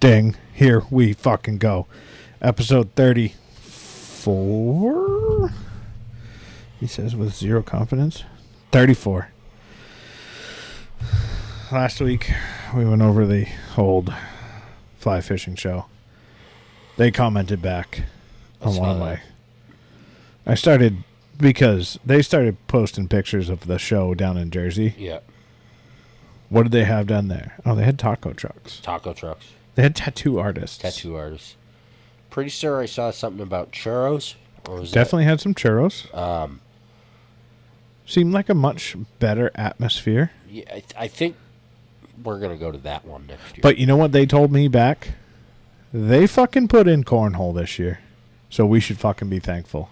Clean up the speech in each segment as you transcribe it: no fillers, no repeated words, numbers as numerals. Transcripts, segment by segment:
Ding. Here we fucking go. Episode 34? He says with zero confidence. 34. Last week, we went over the old fly fishing show. They commented back on one of my... I started... Because they started posting pictures of the show down in Jersey. Yeah. What did they have down there? Oh, they had taco trucks. Taco trucks. They had tattoo artists. Tattoo artists. Pretty sure I saw something about churros. Or was Definitely had some churros. That, seemed like a much better atmosphere. yeah, I think we're going to go to that one next year. But you know what they told me back? They fucking put in cornhole this year. So we should fucking be thankful.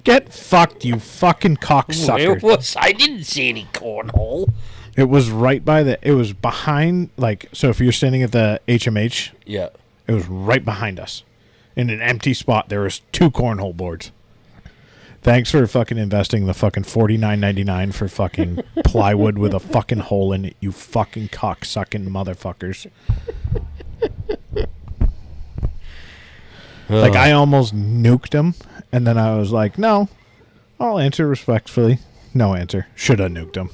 Get fucked, you fucking cocksucker. I didn't see any cornhole. It was right by it was behind, like, so if you're standing at the HMH, Yeah. it was right behind us. In an empty spot, there was 2 cornhole boards. Thanks for fucking investing the fucking $49.99 for fucking plywood with a fucking hole in it, you fucking cocksucking motherfuckers. Like, I almost nuked them, and then I was like, no, I'll answer respectfully. No answer. Should have nuked them.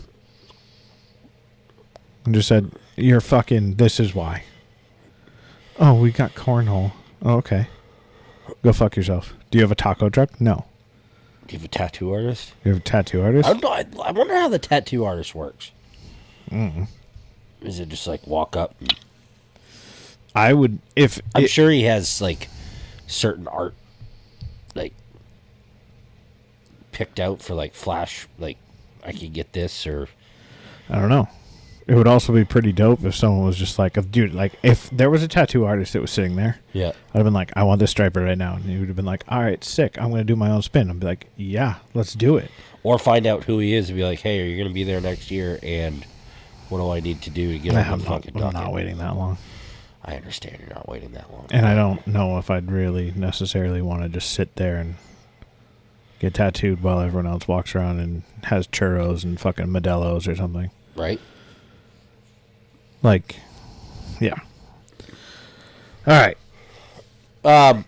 And just said, you're fucking, this is why. Oh, we got cornhole. Oh, okay. Go fuck yourself. Do you have a taco truck? No. Do you have a tattoo artist? You have a tattoo artist? I wonder how the tattoo artist works. Mm. Is it just like walk up? I would, if... I'm sure he has, like, certain art, like, picked out for, like, flash, like, I could get this, or... I don't know. It would also be pretty dope if someone was just like, dude, like, if there was a tattoo artist that was sitting there, yeah, I'd have been like, I want this striper right now. And he would have been like, all right, sick. I'm going to do my own spin. I'd be like, yeah, let's do it. Or find out who he is and be like, hey, are you going to be there next year? And what do I need to do to get on the fucking docket? I'm not waiting that long. I understand you're not waiting that long. And I don't know if I'd really necessarily want to just sit there and get tattooed while everyone else walks around and has churros and fucking Modelo's or something. Right? Like, yeah. All right.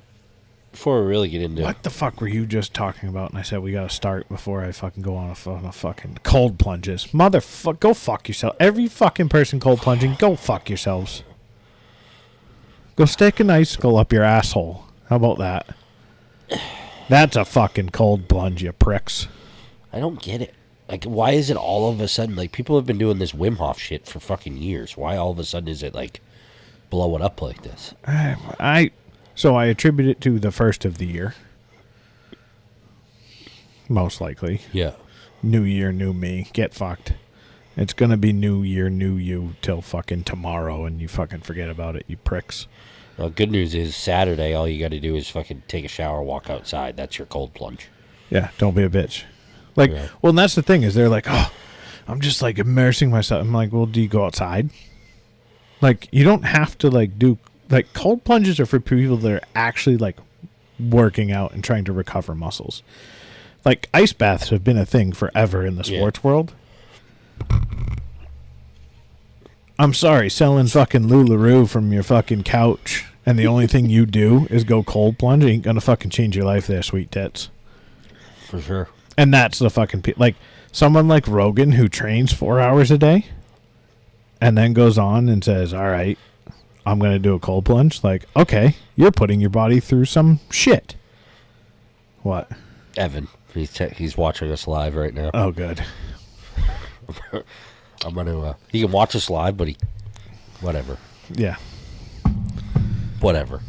Before we really get into What the fuck were you just talking about? And I said we got to start before I fucking go on a fucking cold plunges. Motherfucker, go fuck yourself. Every fucking person cold plunging, go fuck yourselves. Go stick an icicle up your asshole. How about that? That's a fucking cold plunge, you pricks. I don't get it. Like, why is it all of a sudden, like, people have been doing this Wim Hof shit for fucking years. Why all of a sudden is it, like, blowing up like this? So I attribute it to the first of the year. Most likely. Yeah. New year, new me. Get fucked. It's going to be new year, new you till fucking tomorrow, and you fucking forget about it, you pricks. Well, good news is Saturday, all you got to do is fucking take a shower, walk outside. That's your cold plunge. Yeah, don't be a bitch. Like, yeah. Well, and that's the thing is they're like, oh, I'm just like immersing myself. I'm like, well, do you go outside? Like, you don't have to like do like cold plunges are for people that are actually like working out and trying to recover muscles. Like ice baths have been a thing forever in the sports world. I'm sorry, selling fucking LuLaRoe from your fucking couch and the only thing you do is go cold plunge ain't gonna fucking change your life there, sweet tits. For sure. And that's the fucking... like, someone like Rogan who trains 4 hours a day and then goes on and says, all right, I'm going to do a cold plunge. Like, okay, you're putting your body through some shit. What? Evan. He's watching us live right now. Oh, good. I'm going to... he can watch us live, but he... whatever. Yeah. Whatever. I'm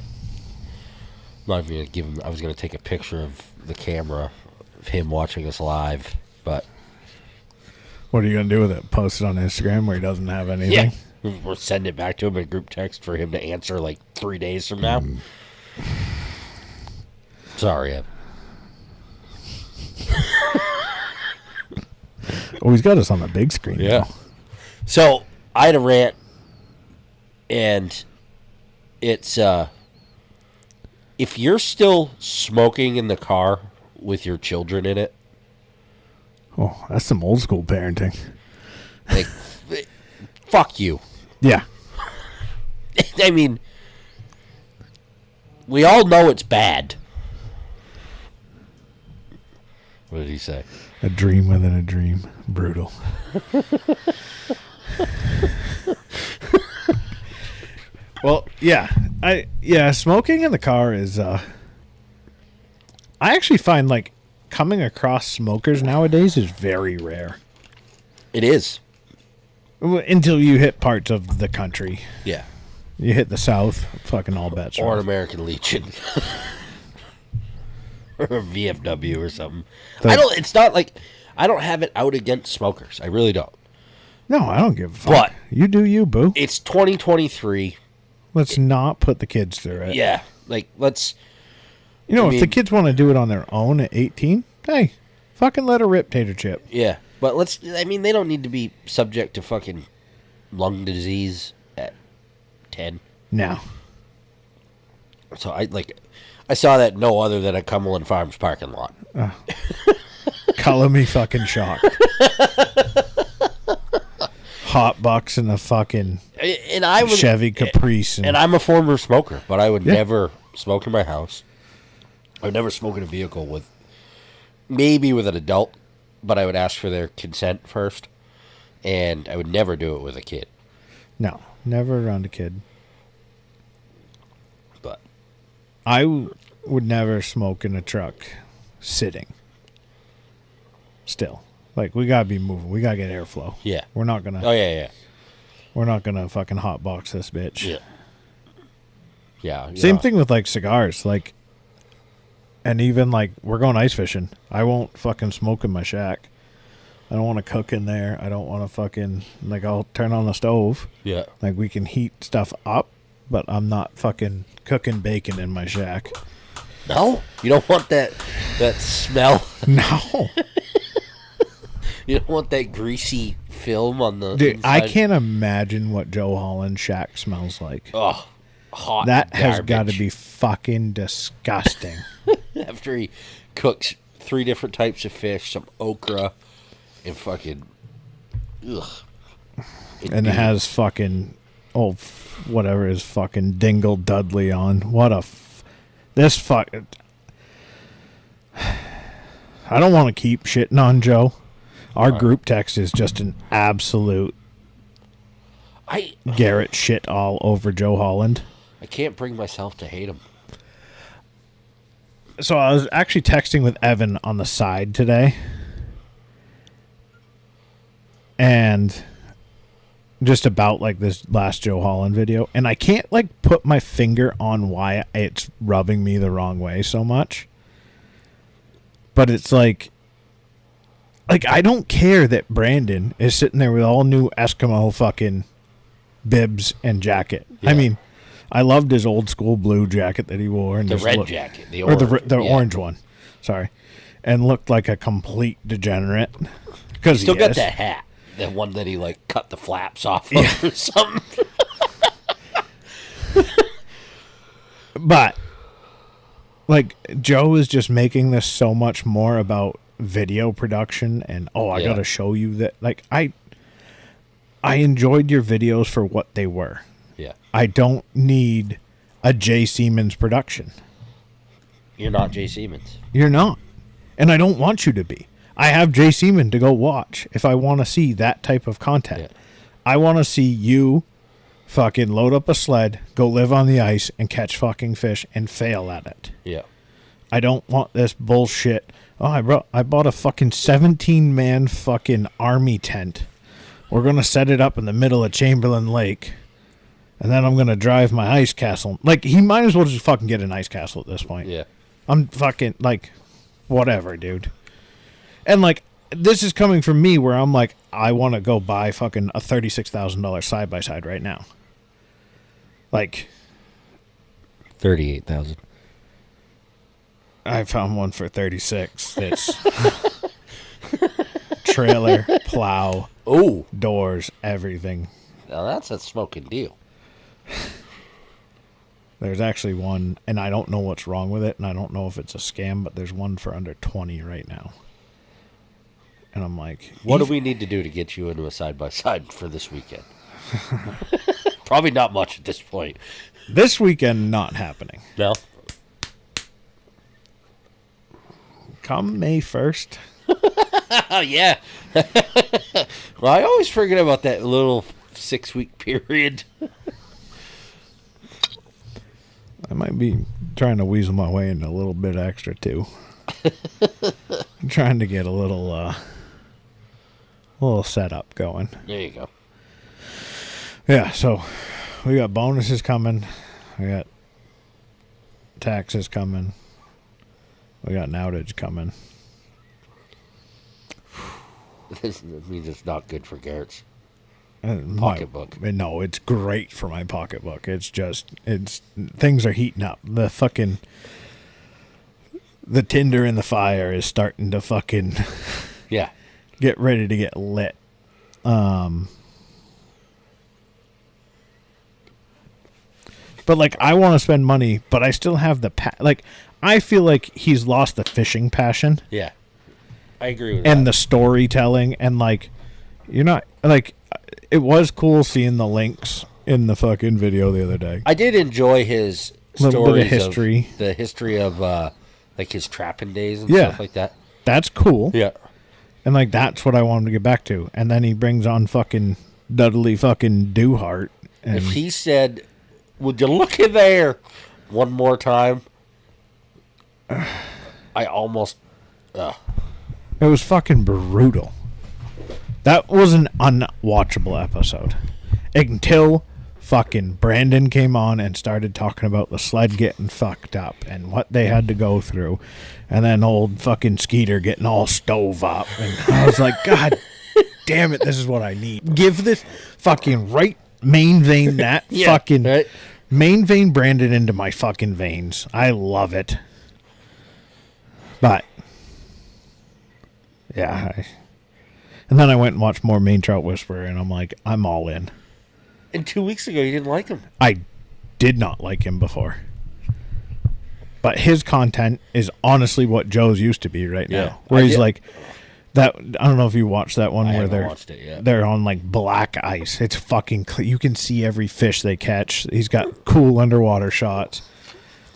not even going to give him... I was going to take a picture of the camera... him watching us live, but what are you gonna do with it? Post it on Instagram where he doesn't have anything? Yeah, we'll send it back to him in group text for him to answer like 3 days from now. Sorry, Evan. Oh, he's got us on the big screen. Yeah. Now. So I had a rant, and it's if you're still smoking in the car with your children in it. Oh, that's some old school parenting. Like, fuck you. Yeah. I mean, we all know it's bad. What did he say? A dream within a dream. Brutal. Well, yeah. Smoking in the car is I actually find like coming across smokers nowadays is very rare. It is. Until you hit parts of the country. Yeah. You hit the South, fucking all bets are Or an off. American Legion. Or a VFW or something. The- It's not like, I don't have it out against smokers. I really don't. No, I don't give a fuck. But- You do you, boo. It's 2023. Let's not put the kids through it. Yeah. Like, let's, You know, I if the mean- kids want to do it on their own at 18, hey, fucking let her rip, tater chip. yeah. But they don't need to be subject to fucking lung disease at 10. No. So I saw that no other than a Cumberland Farms parking lot. Color me fucking shocked. Hot bucks in a fucking And I was Chevy Caprice. And I'm a former smoker, but I would Yeah. never smoke in my house. I would never smoke in a vehicle with an adult, but I would ask for their consent first. And I would never do it with a kid. No, never around a kid. But Would never smoke in a truck sitting. Still. Like, we gotta be moving. We gotta get airflow. yeah. We're not gonna Oh yeah. fucking hotbox this bitch. Yeah. Yeah. Same thing with like cigars, like, and even like we're going ice fishing. I won't fucking smoke in my shack. I don't want to cook in there. I don't want to fucking like. I'll turn on the stove. Yeah. Like we can heat stuff up, but I'm not fucking cooking bacon in my shack. No, you don't want that smell. No, You don't want that greasy film on the dude, I inside. can't imagine what Joe Holland's shack smells like. Oh, hot. That has got to garbage. be fucking disgusting. After he cooks 3 different types of fish, some okra, and fucking, ugh. And it has fucking whatever is fucking Dingle Dudley on. What a this fuck. I don't want to keep shitting on Joe. Our group text is just an absolute Garrett shit all over Joe Holland. I can't bring myself to hate him. So I was actually texting with Evan on the side today. And just about like this last Joe Holland video. And I can't like put my finger on why it's rubbing me the wrong way so much. But it's like I don't care that Brandon is sitting there with all new Eskimo fucking bibs and jacket. Yeah. I mean, I loved his old school blue jacket that he wore. And The just red jacket. The or orange. the yeah. orange one. Sorry. And looked like a complete degenerate. Because Still got that hat. The one that he like cut the flaps off of or something. But like Joe is just making this so much more about video production and I Yeah. gotta show you that like I enjoyed your videos for what they were. Yeah. I don't need a Jay Siemens production. You're not Jay Siemens. You're not. And I don't want you to be. I have Jay Seaman to go watch if I want to see that type of content. Yeah. I want to see you fucking load up a sled, go live on the ice, and catch fucking fish and fail at it. Yeah. I don't want this bullshit. Oh, I bought a fucking 17-man fucking army tent. We're going to set it up in the middle of Chamberlain Lake. And then I'm going to drive my ice castle. Like, he might as well just fucking get an ice castle at this point. Yeah. I'm fucking, like, whatever, dude. And, like, this is coming from me where I'm like, I want to go buy fucking a $36,000 side-by-side right now. Like, 38,000. I found one for 36. That's trailer, plow, Oh, doors, everything. now that's a smoking deal. There's actually one, and I don't know what's wrong with it, and I don't know if it's a scam, but there's one for under 20 right now. And I'm like, What do we need to do to get you into a side-by-side for this weekend? Probably not much at this point. This weekend, not happening. No? Come May 1st. Oh, yeah. Well, I always forget about that little 6-week period. I might be trying to weasel my way into a little bit extra, too. I'm trying to get a little setup going. There you go. Yeah, so we got bonuses coming. We got taxes coming. We got an outage coming. This means it's not good for Garrett's My pocketbook. No, it's great for my pocketbook. It's things are heating up. The tinder in the fire is starting to fucking Yeah. get ready to get lit. But like, I want to spend money, but I still have the I feel like he's lost the fishing passion. Yeah. I agree with And that. the storytelling, and like, you're not like, it was cool seeing the links in the fucking video the other day. I did enjoy his Little bit of stories history. The history of like his trapping days and Yeah. stuff like that. That's cool. Yeah. And like, that's what I want him to get back to. And then he brings on fucking Dudley fucking Dewhart. And If he said, "Would you look in there?" one more time, I almost. it was fucking brutal. That was an unwatchable episode. Until fucking Brandon came on and started talking about the sled getting fucked up and what they had to go through. And then old fucking Skeeter getting all stove up. And I was like, God damn it, this is what I need. Give this fucking right main vein that fucking right? main vein Brandon into my fucking veins. I love it. But yeah, and then I went and watched more Main Trout Whisperer, and I'm like, I'm all in. And 2 weeks ago, you didn't like him. I did not like him before. But his content is honestly what Joe's used to be right now. Yeah, Where I he's did. like, that. I don't know if you watched that one I where haven't watched it yet. they're on like black ice. It's fucking you can see every fish they catch. He's got cool underwater shots.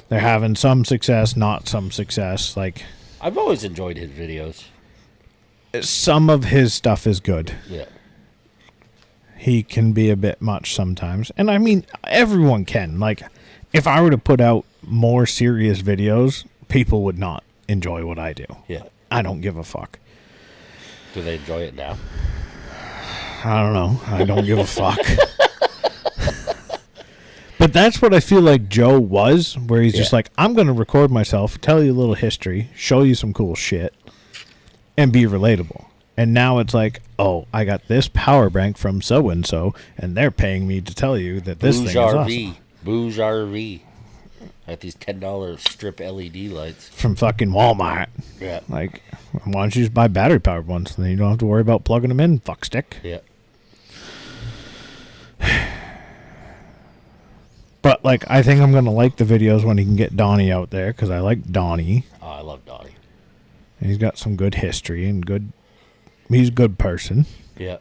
They're having some success, not some success. Like, I've always enjoyed his videos. some of his stuff is good. Yeah. He can be a bit much sometimes. And I mean, everyone can. Like, if I were to put out more serious videos, people would not enjoy what I do. Yeah. I don't give a fuck. Do they enjoy it now? I don't know. I don't give a fuck. But that's what I feel like Joe was, where he's just Yeah. like, I'm going to record myself, tell you a little history, show you some cool shit, and be relatable. And now it's like, oh, I got this power bank from so-and-so, and they're paying me to tell you that this Bouge thing is RV. awesome. Bouge RV. At these $10 strip LED lights. From fucking Walmart. Yeah. Like, why don't you just buy battery-powered ones? Then you don't have to worry about plugging them in, fuckstick. Yeah. But, like, I think I'm going to like the videos when he can get Donnie out there, because I like Donnie. Oh, I love Donnie. And he's got some good history and good... He's a good person. Yeah.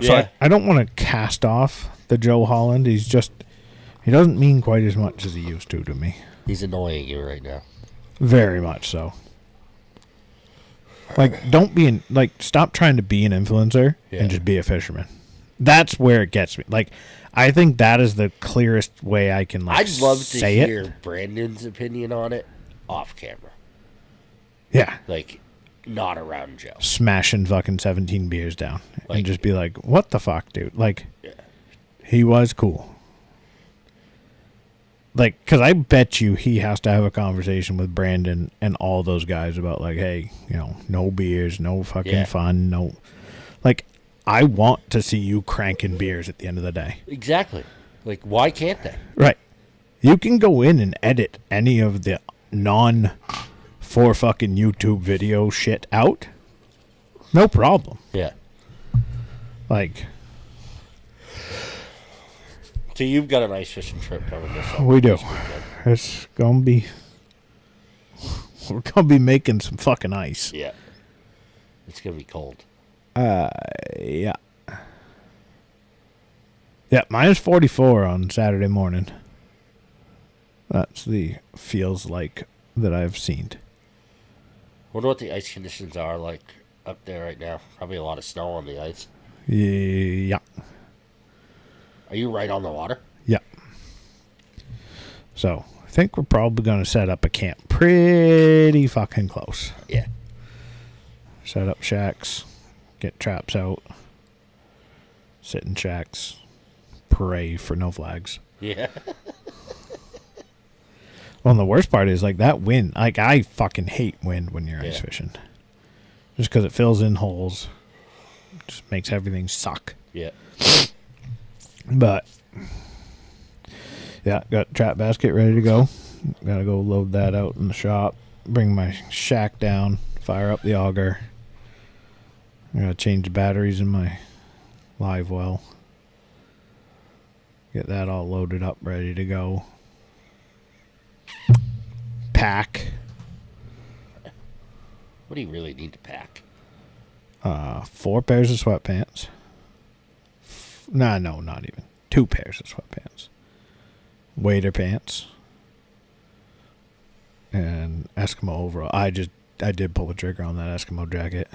So Yeah. I don't want to cast off the Joe Holland. He's just... He doesn't mean quite as much as he used to me. He's annoying you right now. Very much so. Like, don't be... stop trying to be an influencer Yeah. and just be a fisherman. That's where it gets me. Like, I think that is the clearest way I can, like, I'd love to say hear it. Brandon's opinion on it off camera. Yeah. Like, not around Joe. Smashing fucking 17 beers down. Like- and just be like, what the fuck, dude? Like, Yeah. he was cool. Like, because I bet you he has to have a conversation with Brandon and all those guys about, like, hey, you know, no beers, no fucking Yeah. fun, no... Like, I want to see you cranking beers at the end of the day. Exactly. Like, why can't they? Right. You can go in and edit any of the for fucking YouTube video shit out. No problem. Yeah. Like, So you've got an ice fishing trip coming this summer. we do. this weekend. It's gonna be... We're gonna be making some fucking ice. Yeah. It's going to be cold. Yeah. Yeah, minus 44 on Saturday morning. That's the feels like that I've seen. Wonder what the ice conditions are like up there right now. Probably a lot of snow on the ice. Yeah. Are you right on the water? Yeah. So, I think we're probably going to set up a camp pretty fucking close. Yeah. Set up shacks, get traps out, sit in shacks, pray for no flags. Yeah. Well, and the worst part is, like, that wind. Like, I fucking hate wind when you're ice fishing. Just because it fills in holes. Just makes everything suck. Yeah. But, yeah, got trap basket ready to go. Gotta go load that out in the shop. Bring my shack down. Fire up the auger. I gotta change the batteries in my live well. Get that all loaded up, ready to go. Pack. What do you really need to pack? 4 pairs of sweatpants. No, not even. 2 pairs of sweatpants. Wader pants. And Eskimo overall. I did pull the trigger on that Eskimo jacket.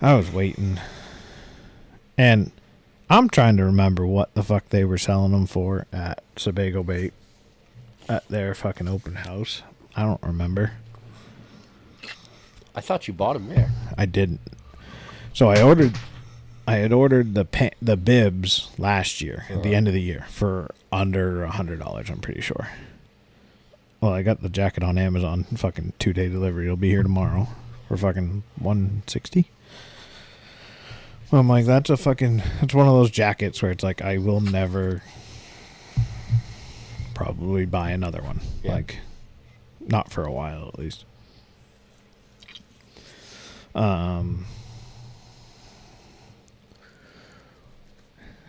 I was waiting. And I'm trying to remember what the fuck they were selling them for at Sebago Bait. At their fucking open house. I don't remember. I thought you bought them there. I didn't. So I had ordered the bibs last year at the end of the year for under $100. I'm pretty sure. Well, I got the jacket on Amazon. Fucking 2-day delivery. It'll be here tomorrow for fucking $160. I'm like, that's one of those jackets where it's like I will never probably buy another one. Yeah. Like, not for a while at least.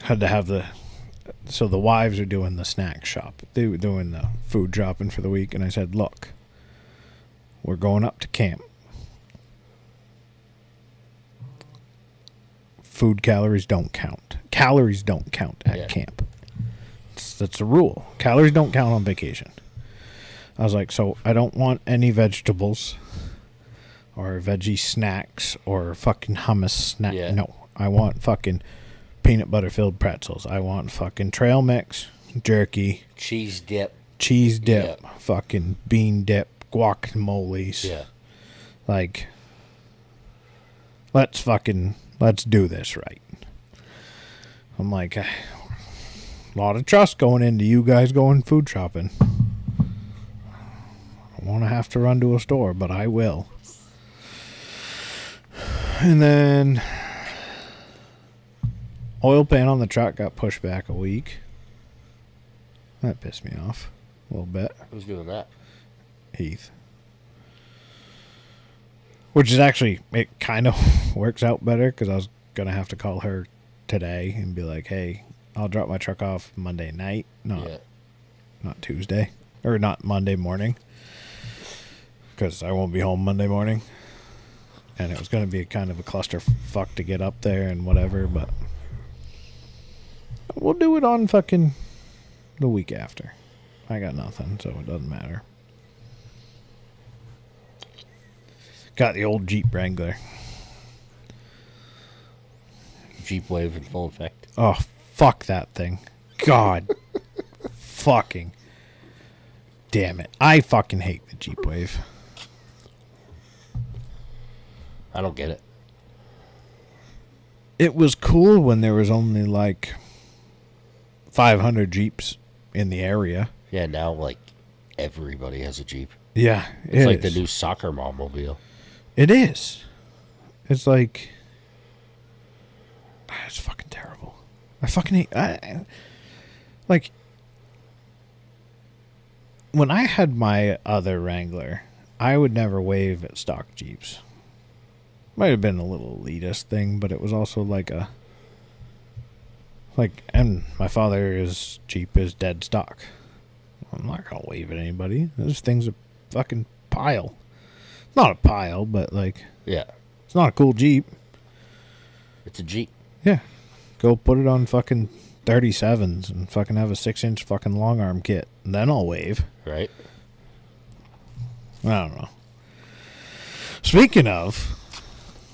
Had to have the wives are doing the snack shop. They were doing the food shopping for the week, and I said, look, we're going up to camp. Food calories don't count. Calories don't count at camp. That's a rule. Calories don't count on vacation. I was like, so I don't want any vegetables or veggie snacks or fucking hummus snack. Yeah. No, I want fucking peanut butter filled pretzels. I want fucking trail mix, jerky, cheese dip, fucking bean dip, guacamoles. Yeah. Like, let's do this right. I'm like, a lot of trust going into you guys going food shopping. I want to have to run to a store, but I will. And then oil pan on the truck got pushed back a week. That pissed me off a little bit. Who's doing that? Heath. Which is actually, it kind of works out better because I was going to have to call her today and be like, hey, I'll drop my truck off Monday night, not Tuesday, or not Monday morning, because I won't be home Monday morning. And it was going to be kind of a clusterfuck to get up there and whatever, but we'll do it on fucking the week after. I got nothing, so it doesn't matter. Got the old Jeep Wrangler. Jeep Wave in full effect. Oh, fuck that thing. God. Fucking. Damn it. I fucking hate the Jeep Wave. I don't get it. It was cool when there was only like 500 Jeeps in the area. Yeah, now like everybody has a Jeep. Yeah, it's like the new soccer mobile. It is. It's like, it's fucking terrible. I fucking hate. Like, when I had my other Wrangler, I would never wave at stock Jeeps. Might have been a little elitist thing, but it was also like and my father's Jeep is dead stock. I'm not gonna wave at anybody. This thing's a fucking pile. Not a pile, but like, yeah, it's not a cool Jeep. It's a Jeep. Yeah, go put it on fucking 37s and fucking have a 6-inch fucking long arm kit. And then I'll wave. Right. I don't know. Speaking of,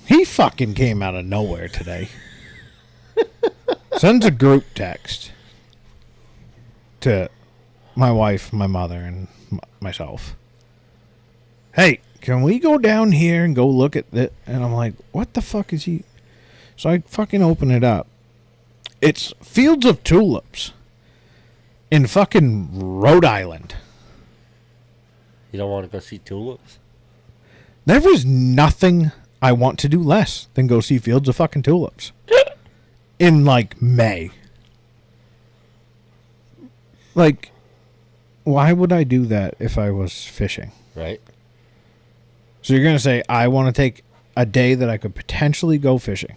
he fucking came out of nowhere today. Sends a group text to my wife, my mother, and myself. Hey, can we go down here and go look at it? And I'm like, what the fuck is he? So I fucking open it up. It's fields of tulips in fucking Rhode Island. You don't want to go see tulips? There is nothing I want to do less than go see fields of fucking tulips. In, like, May. Like, why would I do that if I was fishing? Right. So you're going to say, I want to take a day that I could potentially go fishing.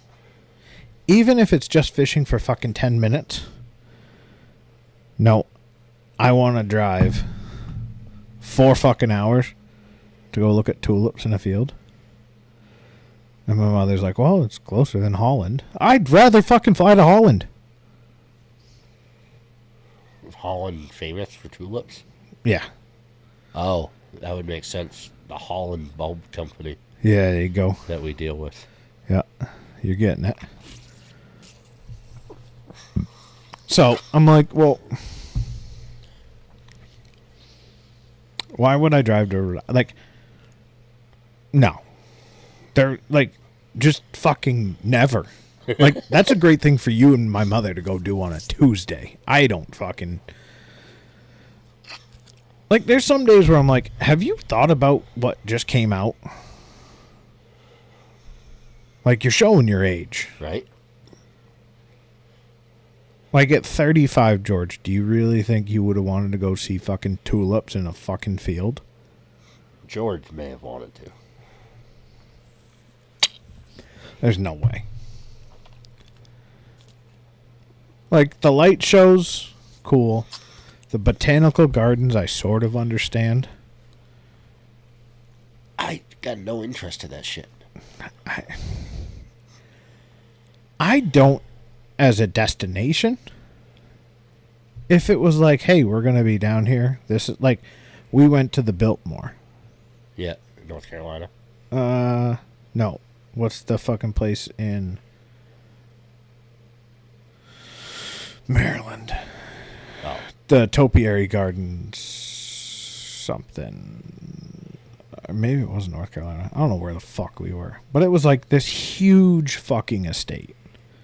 Even if it's just fishing for fucking 10 minutes. No. I want to drive 4 fucking hours to go look at tulips in a field. And my mother's like, well, it's closer than Holland. I'd rather fucking fly to Holland. Is Holland famous for tulips? Yeah. Oh, that would make sense. The Holland Bulb Company. Yeah, there you go. That we deal with. Yeah, you're getting it. So, I'm like, well, why would I drive to, like, no. They're, like, just fucking never. Like, that's a great thing for you and my mother to go do on a Tuesday. I don't fucking... Like, there's some days where I'm like, have you thought about what just came out? Like, you're showing your age. Right. Like, at 35, George, do you really think you would have wanted to go see fucking tulips in a fucking field? George may have wanted to. There's no way. Like, the light shows, cool. The botanical gardens, I sort of understand. I got no interest in that shit. I don't, as a destination. If it was like, hey, we're going to be down here. This is like, we went to the Biltmore. Yeah, North Carolina. No. What's the fucking place in Maryland? Oh. The Topiary Gardens something. Or maybe it was North Carolina. I don't know where the fuck we were. But it was like this huge fucking estate.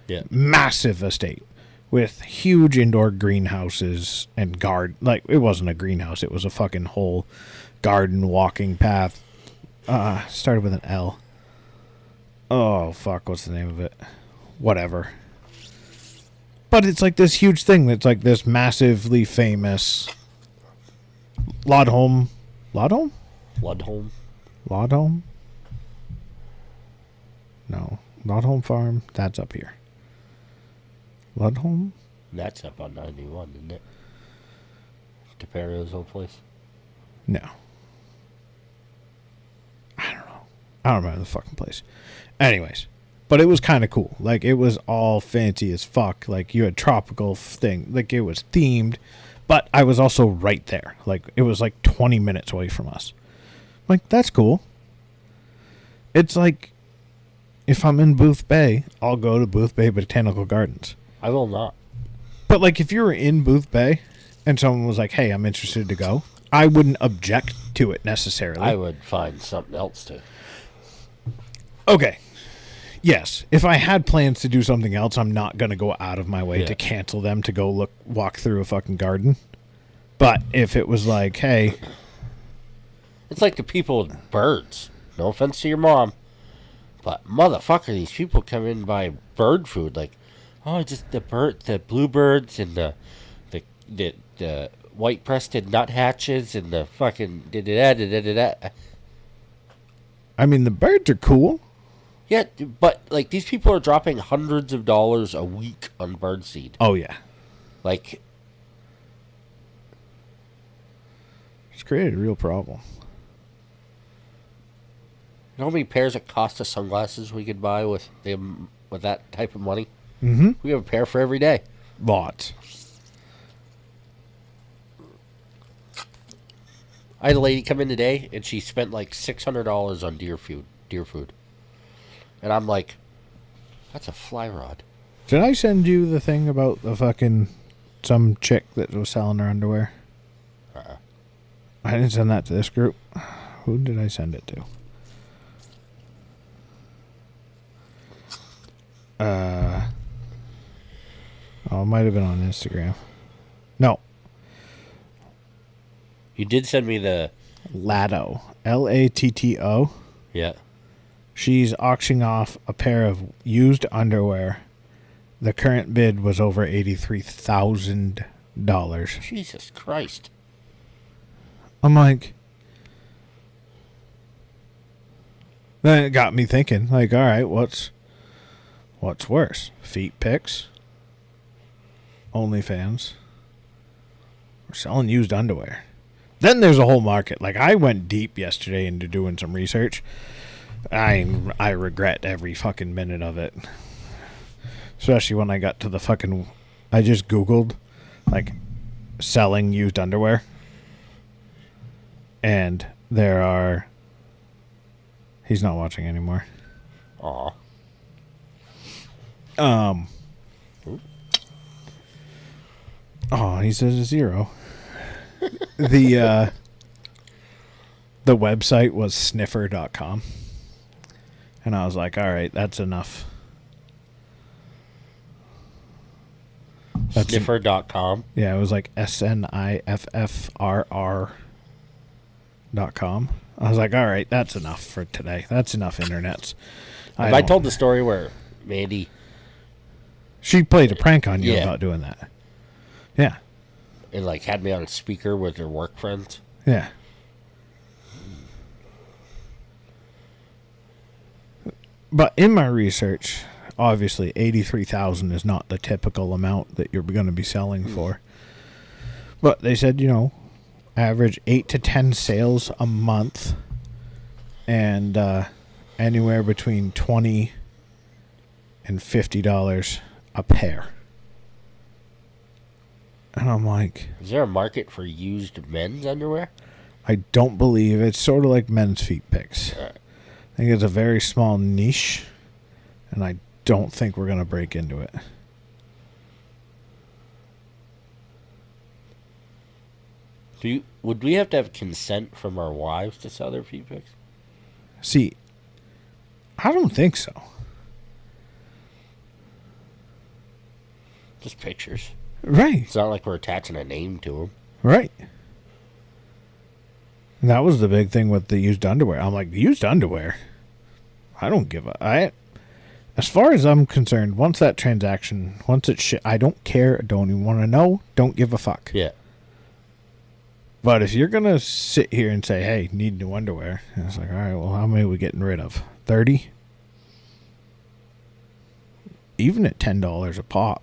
Yeah. Massive estate. With huge indoor greenhouses and garden. Like, it wasn't a greenhouse. It was a fucking whole garden walking path. Started with an L. Oh, fuck. What's the name of it? Whatever. But it's like this huge thing that's like this massively famous Lodholm. Lodholm? Ludholm. Lodholm? No. Lodholm Farm. That's up here. Ludholm? That's up on 91, isn't it? DePerio's old place. No. I don't know. I don't remember the fucking place. Anyways. But it was kind of cool. Like, it was all fancy as fuck. Like, you had tropical thing. Like, it was themed. But I was also right there. Like, it was like 20 minutes away from us. Like, that's cool. It's like, if I'm in Booth Bay, I'll go to Booth Bay Botanical Gardens. I will not. But, like, if you were in Booth Bay and someone was like, hey, I'm interested to go, I wouldn't object to it necessarily. I would find something else to. Okay. Yes, if I had plans to do something else, I'm not going to go out of my way to cancel them to go walk through a fucking garden. But if it was like, hey... It's like the people with birds. No offense to your mom. But motherfucker, these people come in by bird food. Like, oh, just the bluebirds and the white-breasted nuthatches and the fucking da-da-da-da-da-da. I mean, the birds are cool. Yeah, but, like, these people are dropping hundreds of dollars a week on birdseed. Oh, yeah. Like... It's created a real problem. You know how many pairs of Costa sunglasses we could buy with that type of money? Mm-hmm. We have a pair for every day. Lots. I had a lady come in today, and she spent like $600 on deer food. And I'm like, that's a fly rod. Did I send you the thing about the fucking some chick that was selling her underwear? I didn't send that to this group. Who did I send it to? Oh, it might have been on Instagram. No. You did send me the... Latto. Latto. Yeah. She's auctioning off a pair of used underwear. The current bid was over $83,000. Jesus Christ. I'm like... Then it got me thinking, like, all right, what's worse? Feet pics? OnlyFans? We're selling used underwear. Then there's a whole market. Like, I went deep yesterday into doing some research. I regret every fucking minute of it. Especially when I got to the fucking... I just Googled, like, selling used underwear. And there are... He's not watching anymore. Aw. Oh, he says a 0. The website was sniffer.com. And I was like, all right, that's enough. Sniffer.com. Yeah, it was like SNIFFRR.com. I was like, all right, that's enough for today. That's enough internets. I told the story where Mandy... She played a prank on you Yeah. about doing that. Yeah. And, like, had me on a speaker with her work friends. Yeah. But in my research, obviously, $83,000 is not the typical amount that you're going to be selling for. But they said, average 8 to 10 sales a month, and anywhere between $20 and $50 a pair. And I'm like, Is there a market for used men's underwear? I don't believe it's sort of like men's feet pics. Right. I think it's a very small niche, and I don't think we're going to break into it. Would we have to have consent from our wives to sell their feet pics? See, I don't think so. Just pictures. Right, It's not like we're attaching a name to them. right. And that was the big thing with the used underwear. I'm like, used underwear? I don't give a... As far as I'm concerned, once that transaction, once it's shit, I don't care, don't even want to know, don't give a fuck. Yeah. But if you're going to sit here and say, hey, need new underwear, and it's like, all right, well, how many are we getting rid of? 30? Even at $10 a pop.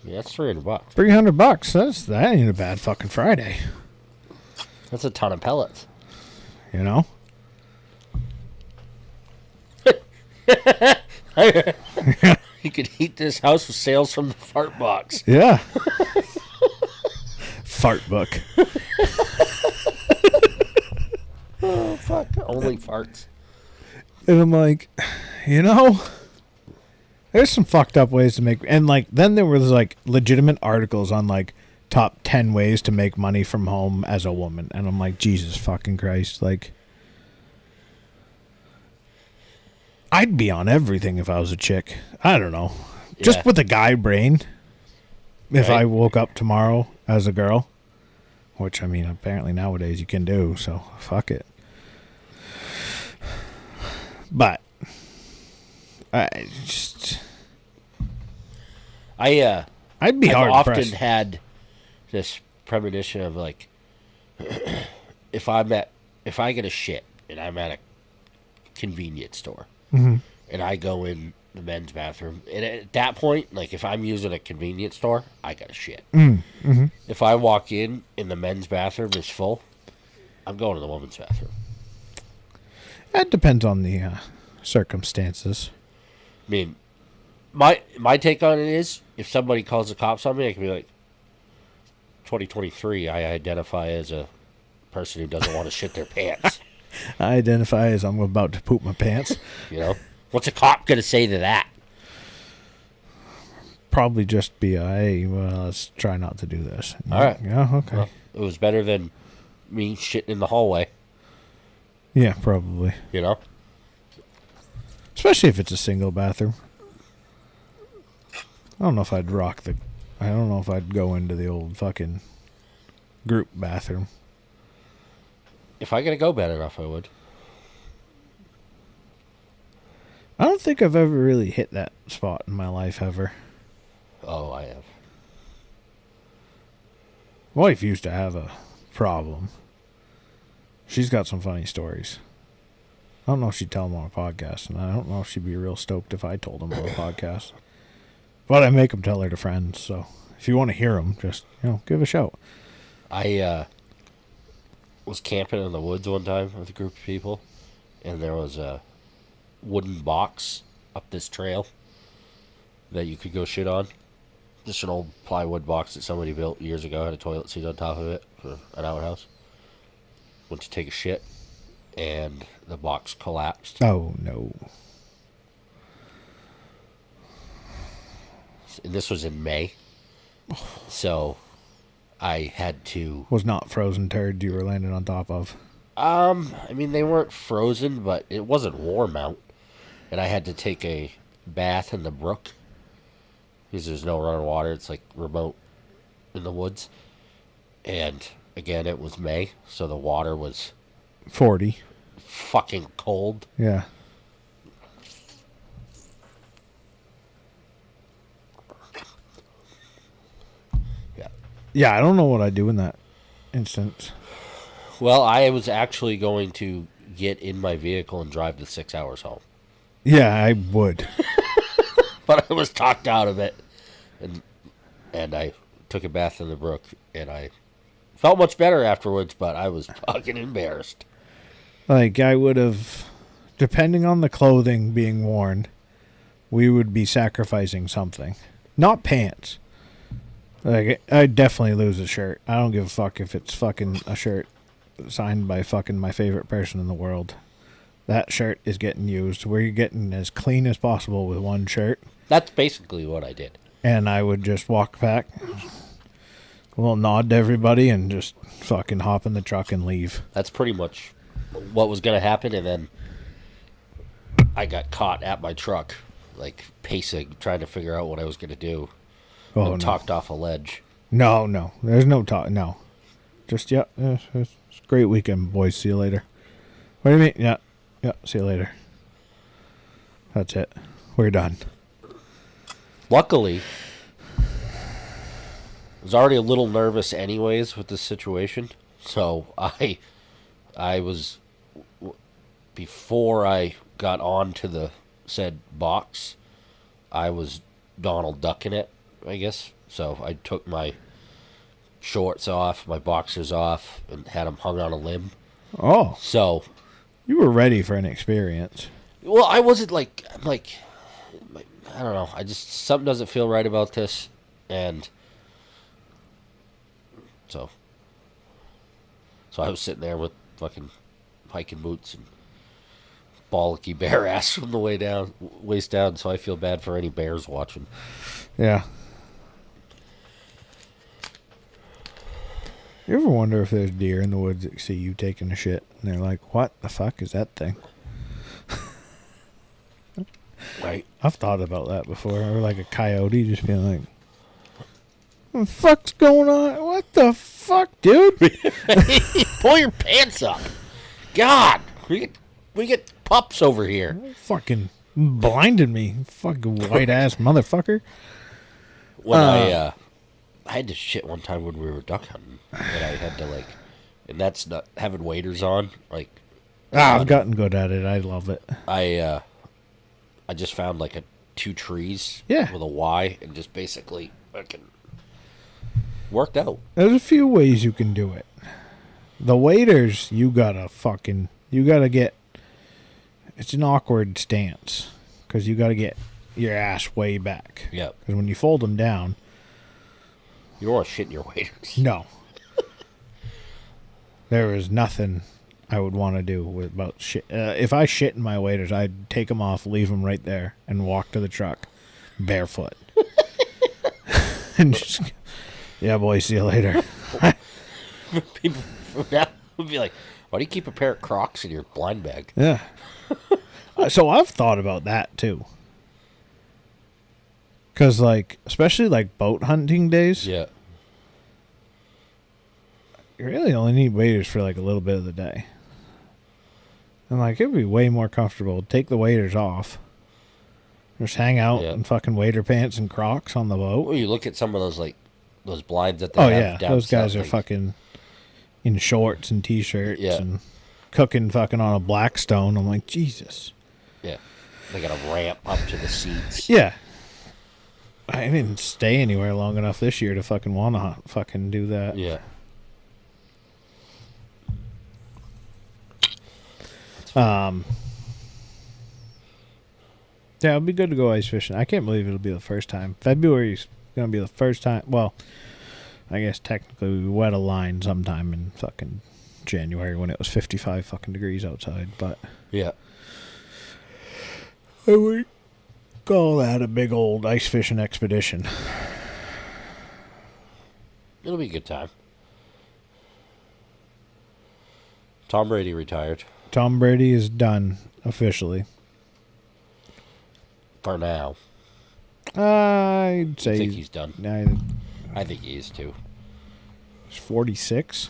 Yeah, that's $300. $300, that ain't a bad fucking Friday. That's a ton of pellets. You know? You could heat this house with sales from the fart box. Yeah. Fart book. Oh, fuck. Only farts. And I'm like, there's some fucked up ways to make... And, like, then there was, like, legitimate articles on, like, top 10 ways to make money from home as a woman. And I'm like, Jesus fucking Christ. Like, I'd be on everything if I was a chick. I don't know. Just Yeah. with a guy brain. If Right. I woke up tomorrow as a girl. Which, I mean, apparently nowadays you can do. So, fuck it. But... I'd be I've hard often pressed. had this premonition of like, if I get a shit and I'm at a convenience store and I go in the men's bathroom, and at that point, like if I'm using a convenience store, I got a shit. If I walk in and the men's bathroom is full, I'm going to the women's bathroom. That depends on the circumstances. I mean, my take on it is, if somebody calls the cops on me, I can be like, 2023, I identify as a person who doesn't want to shit their pants. I identify as I'm about to poop my pants. You know? What's a cop going to say to that? Probably just be, hey, well, let's try not to do this. All right. Yeah, okay. Well, it was better than me shitting in the hallway. Yeah, probably. You know? Especially if it's a single bathroom. I don't know if I'd go into the old fucking group bathroom. If I got to go bad enough, I would. I don't think I've ever really hit that spot in my life ever. Oh, I have. Wife used to have a problem. She's got some funny stories. I don't know if she'd tell them on a podcast, and I don't know if she'd be real stoked if I told them on a podcast. But I make them tell her to friends, so if you want to hear them, just, give a shout. I was camping in the woods one time with a group of people, and there was a wooden box up this trail that you could go shit on. Just an old plywood box that somebody built years ago, had a toilet seat on top of it for an outhouse. Went to take a shit, and the box collapsed. Oh, no. And this was in May, so I had to... Was not frozen turds you were landing on top of? I mean, they weren't frozen, but it wasn't warm out. And I had to take a bath in the brook, because there's no running water. It's like remote in the woods. And again, it was May, so the water was 40. Fucking cold. Yeah. Yeah, I don't know what I'd do in that instance. Well, I was actually going to get in my vehicle and drive the 6 hours home. Yeah, I would. But I was talked out of it. And I took a bath in the brook, and I felt much better afterwards, but I was fucking embarrassed. Like, I would have, depending on the clothing being worn, we would be sacrificing something. Not pants. Like, I'd definitely lose a shirt. I don't give a fuck if it's fucking a shirt signed by fucking my favorite person in the world. That shirt is getting used. We're getting as clean as possible with one shirt. That's basically what I did. And I would just walk back, a little nod to everybody, and just fucking hop in the truck and leave. That's pretty much what was going to happen, and then I got caught at my truck, like, pacing, trying to figure out what I was going to do. Oh, and talked off a ledge. No. There's no talk. No. Just, it's a great weekend, boys. See you later. What do you mean? Yeah, see you later. That's it. We're done. Luckily, I was already a little nervous anyways with this situation. So I was, before I got onto the said box, I was Donald Ducking it, I guess. So I took my shorts off, my boxers off, and had them hung on a limb. Oh. So you were ready for an experience. Well, I wasn't like, I don't know. Something doesn't feel right about this. And so I was sitting there with fucking hiking boots and bollocky bare ass from the waist down. So I feel bad for any bears watching. Yeah. You ever wonder if there's deer in the woods that see you taking a shit and they're like, what the fuck is that thing? Right. I've thought about that before. Or like a coyote just being like, what the fuck's going on? What the fuck, dude? Pull your pants up. God, we get pups over here. Fucking blinded me. Fucking white ass motherfucker. When I had to shit one time when we were duck hunting. And I had to and that's not having waders on. I've gotten good at it. I love it. I just found two trees with a Y and just basically fucking worked out. There's a few ways you can do it. The waders, you gotta get, it's an awkward stance because you gotta get your ass way back. Yep. Because when you fold them down, You don't want to shit in your waders. no. There is nothing I would want to do about shit. If I shit in my waders, I'd take them off, leave them right there, and walk to the truck barefoot. And just, yeah, boy, see you later. People from now would be like, why do you keep a pair of Crocs in your blind bag? Yeah. So I've thought about that, too. Because, like, especially, like, boat hunting days, Yeah. you really only need waders for, like, a little bit of the day. And, like, it'd be way more comfortable to take the waders off. Just hang out in fucking wader pants and Crocs on the boat. Well, you look at some of those, like, those blinds that they Oh, have yeah. down Those guys south, are like, fucking in shorts and T-shirts Yeah. and cooking fucking on a Blackstone. I'm like, Jesus. Yeah. They got a ramp up to the seats. Yeah. I didn't stay anywhere long enough this year to fucking want to fucking do that. Yeah. Yeah, it'd be good to go ice fishing. I can't believe it'll be the first time. February's going to be the first time. Well, I guess technically we wet a line sometime in fucking January when it was 55 fucking degrees outside, but Yeah. I would call that a big old ice fishing expedition. It'll be a good time. Tom Brady retired. Tom Brady is done officially. For now. I'd I say think he's done. I, I think he is too. he's 46.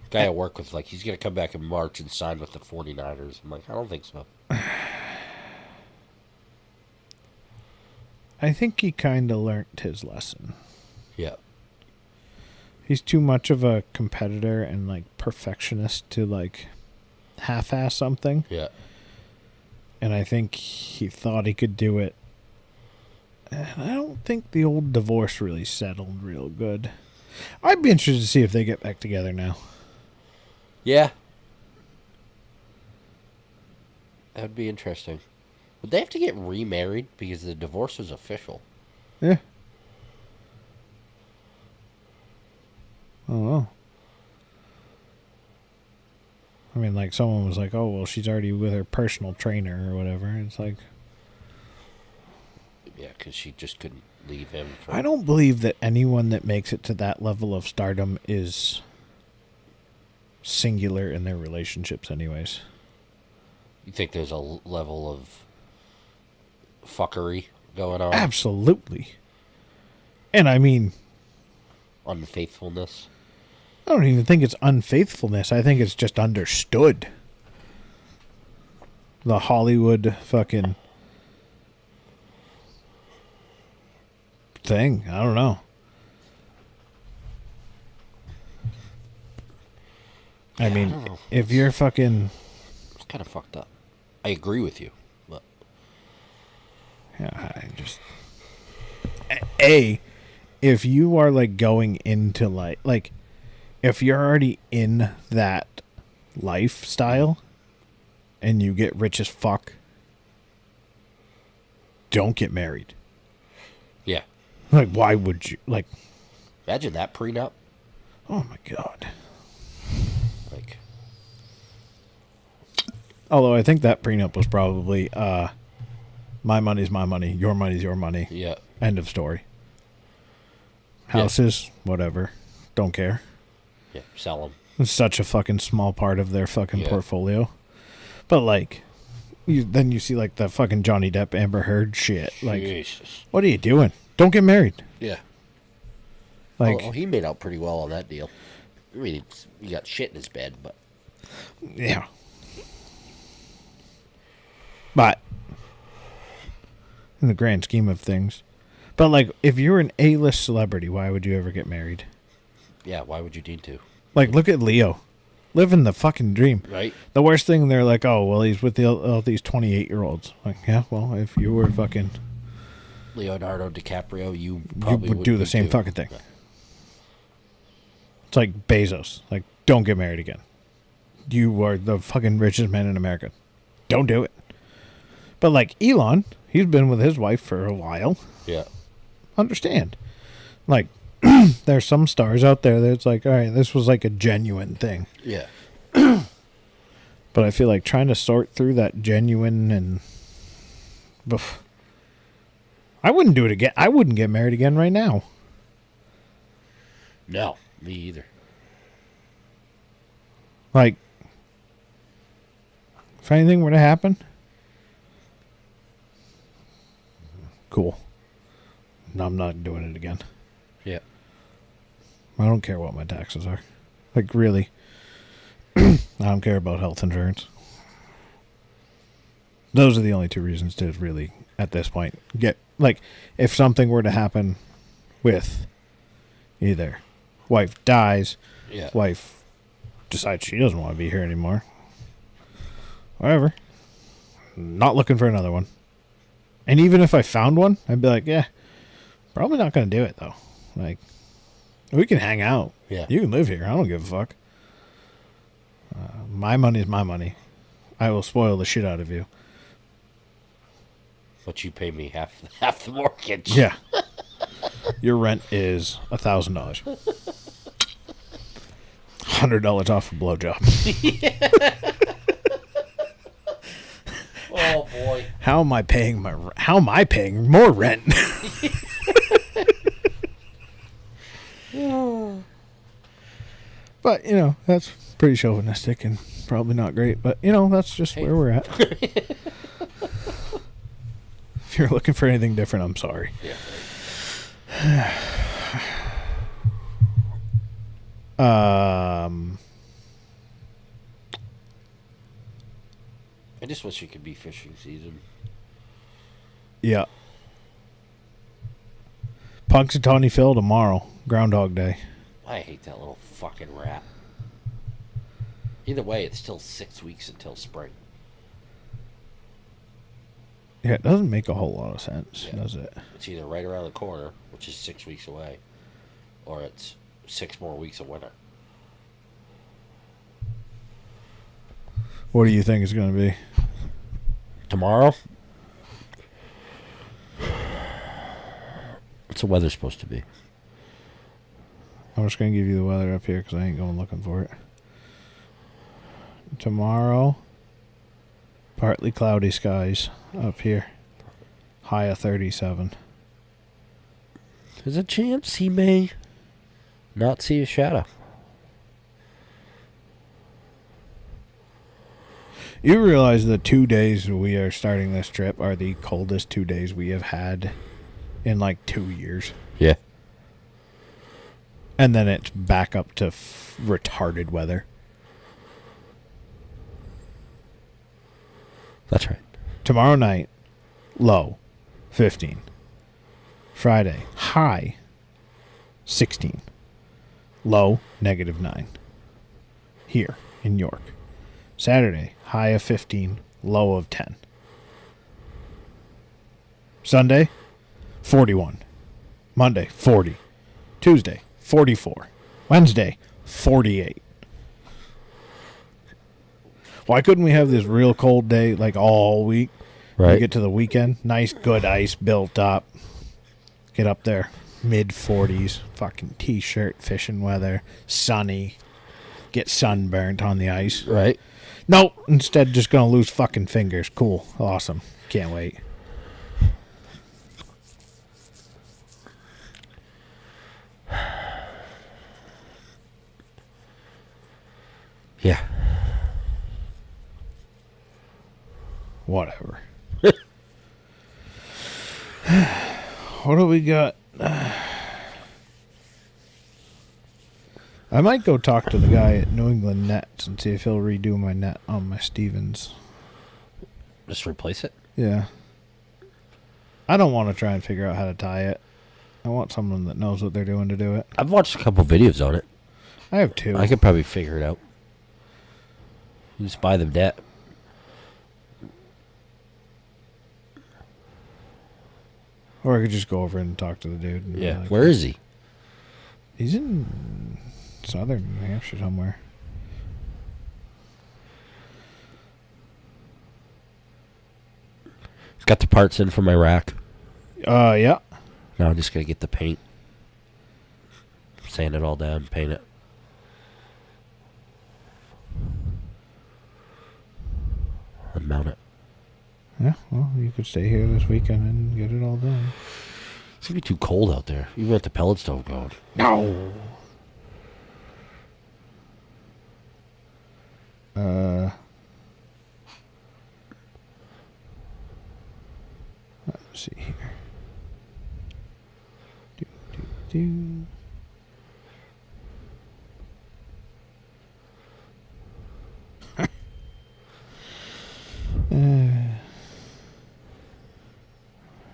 Guy I work with, like, he's going to come back in March and sign with the 49ers. I'm like, I don't think so. I think he kind of learnt his lesson. Yeah. He's too much of a competitor and, like, perfectionist to, like, half-ass something. Yeah. And I think he thought he could do it. And I don't think the old divorce really settled real good. I'd be interested to see if they get back together now. Yeah. That'd be interesting. Would they have to get remarried because the divorce was official? Yeah. I don't know. I mean, like, someone was like, oh, well, she's already with her personal trainer or whatever. It's like, Yeah, because she just couldn't leave him. I don't believe that anyone that makes it to that level of stardom is singular in their relationships anyways. You think there's a level of fuckery going on? Absolutely. And I mean, Unfaithfulness? I don't even think it's unfaithfulness. I think it's just understood. The Hollywood fucking thing. I don't know. I mean, don't know. if you're fucking... It's kind of fucked up. I agree with you, but Yeah, I just... If you are, like, going into, like... If you're already in that lifestyle and you get rich as fuck, don't get married. yeah. Like, why would you? Like, Imagine that prenup. oh my God. Like, Although I think that prenup was probably, my money's my money, your money's your money. yeah. End of story. Houses, whatever. Don't care. Yeah, sell them. It's such a fucking small part of their fucking Yeah. portfolio. But, like, then you see, like, the fucking Johnny Depp Amber Heard shit. Like, Jesus. what are you doing? Don't get married. Yeah. Like, Oh, he made out pretty well on that deal. I mean, he got shit in his bed, but yeah. But, in the grand scheme of things. But, like, if you're an A-list celebrity, why would you ever get married? yeah, why would you need to? Like, look at Leo. Living the fucking dream. Right? The worst thing, they're like, oh, well, he's with all these 28-year-olds. Like, yeah, well, if you were fucking... Leonardo DiCaprio, you You probably would do the be same too. fucking thing. Yeah. It's like Bezos. Like, don't get married again. You are the fucking richest man in America. don't do it. But like Elon, he's been with his wife for a while. Yeah. Understand. Like, there's some stars out there that's like, all right, this was like a genuine thing. Yeah. But I feel like trying to sort through that genuine and... I wouldn't do it again. I wouldn't get married again right now. No, me either. Like, if anything were to happen, cool. No, I'm not doing it again. Yeah. I don't care what my taxes are. Like, really. I don't care about health insurance. Those are the only two reasons to really, at this point, get, like, if something were to happen with either wife dies, Yeah. wife decides she doesn't want to be here anymore, whatever, not looking for another one. And even if I found one, I'd be like, yeah, probably not going to do it, though. Like, we can hang out. Yeah. You can live here. I don't give a fuck. My money is my money. I will spoil the shit out of you. But you pay me half the mortgage. Yeah. Your rent is $1,000. $100 off a blowjob. Oh boy. How am I paying more rent? But, you know, that's pretty chauvinistic and probably not great. But, you know, that's just where we're at. If you're looking for anything different, I'm sorry. Yeah. I just wish it could be fishing season. Yeah. Punxsutawney Phil tomorrow. Groundhog Day. I hate that little fucking rat. Either way, it's still 6 weeks until spring. Yeah, it doesn't make a whole lot of sense, Yeah. does it? It's either right around the corner, which is 6 weeks away, or it's 6 more weeks of winter. What do you think it's going to be? Tomorrow? What's the weather supposed to be? I'm just going to give you the weather up here because I ain't going looking for it. Tomorrow, partly cloudy skies up here. High of 37. There's a chance he may not see a shadow. You realize the 2 days we are starting this trip are the coldest 2 days we have had in like 2 years. Yeah. And then it's back up to retarded weather. That's right. Tomorrow night, low, 15. Friday, high, 16. Low, -9. Here in York. Saturday, high of 15, low of 10. Sunday, 41. Monday, 40. Tuesday, 44. Wednesday, 48. Why couldn't we have this real cold day like all week? Right. You get to the weekend, nice good ice built up. Get up there, mid-40s, fucking t-shirt, fishing weather, sunny. Get sunburnt on the ice. Right. Nope, instead just gonna lose fucking fingers. Cool, awesome, can't wait. Yeah. Whatever. What do we got? I might go talk to the guy at New England Nets and see if he'll redo my net on my Stevens. Just replace it? Yeah. I don't want to try and figure out how to tie it. I want someone that knows what they're doing to do it. I've watched a couple videos on it. I have two. I could probably figure it out. Just buy the net. Or I could just go over and talk to the dude. And be Yeah. like, Where is he? He's in southern New Hampshire somewhere. Got the parts in for my rack. Yeah. Now I'm just going to get the paint. Sand it all down, paint it. And mount it. Yeah, well, you could stay here this weekend and get it all done. It's going to be too cold out there, even with the pellet stove going. No. Let's see here. Do.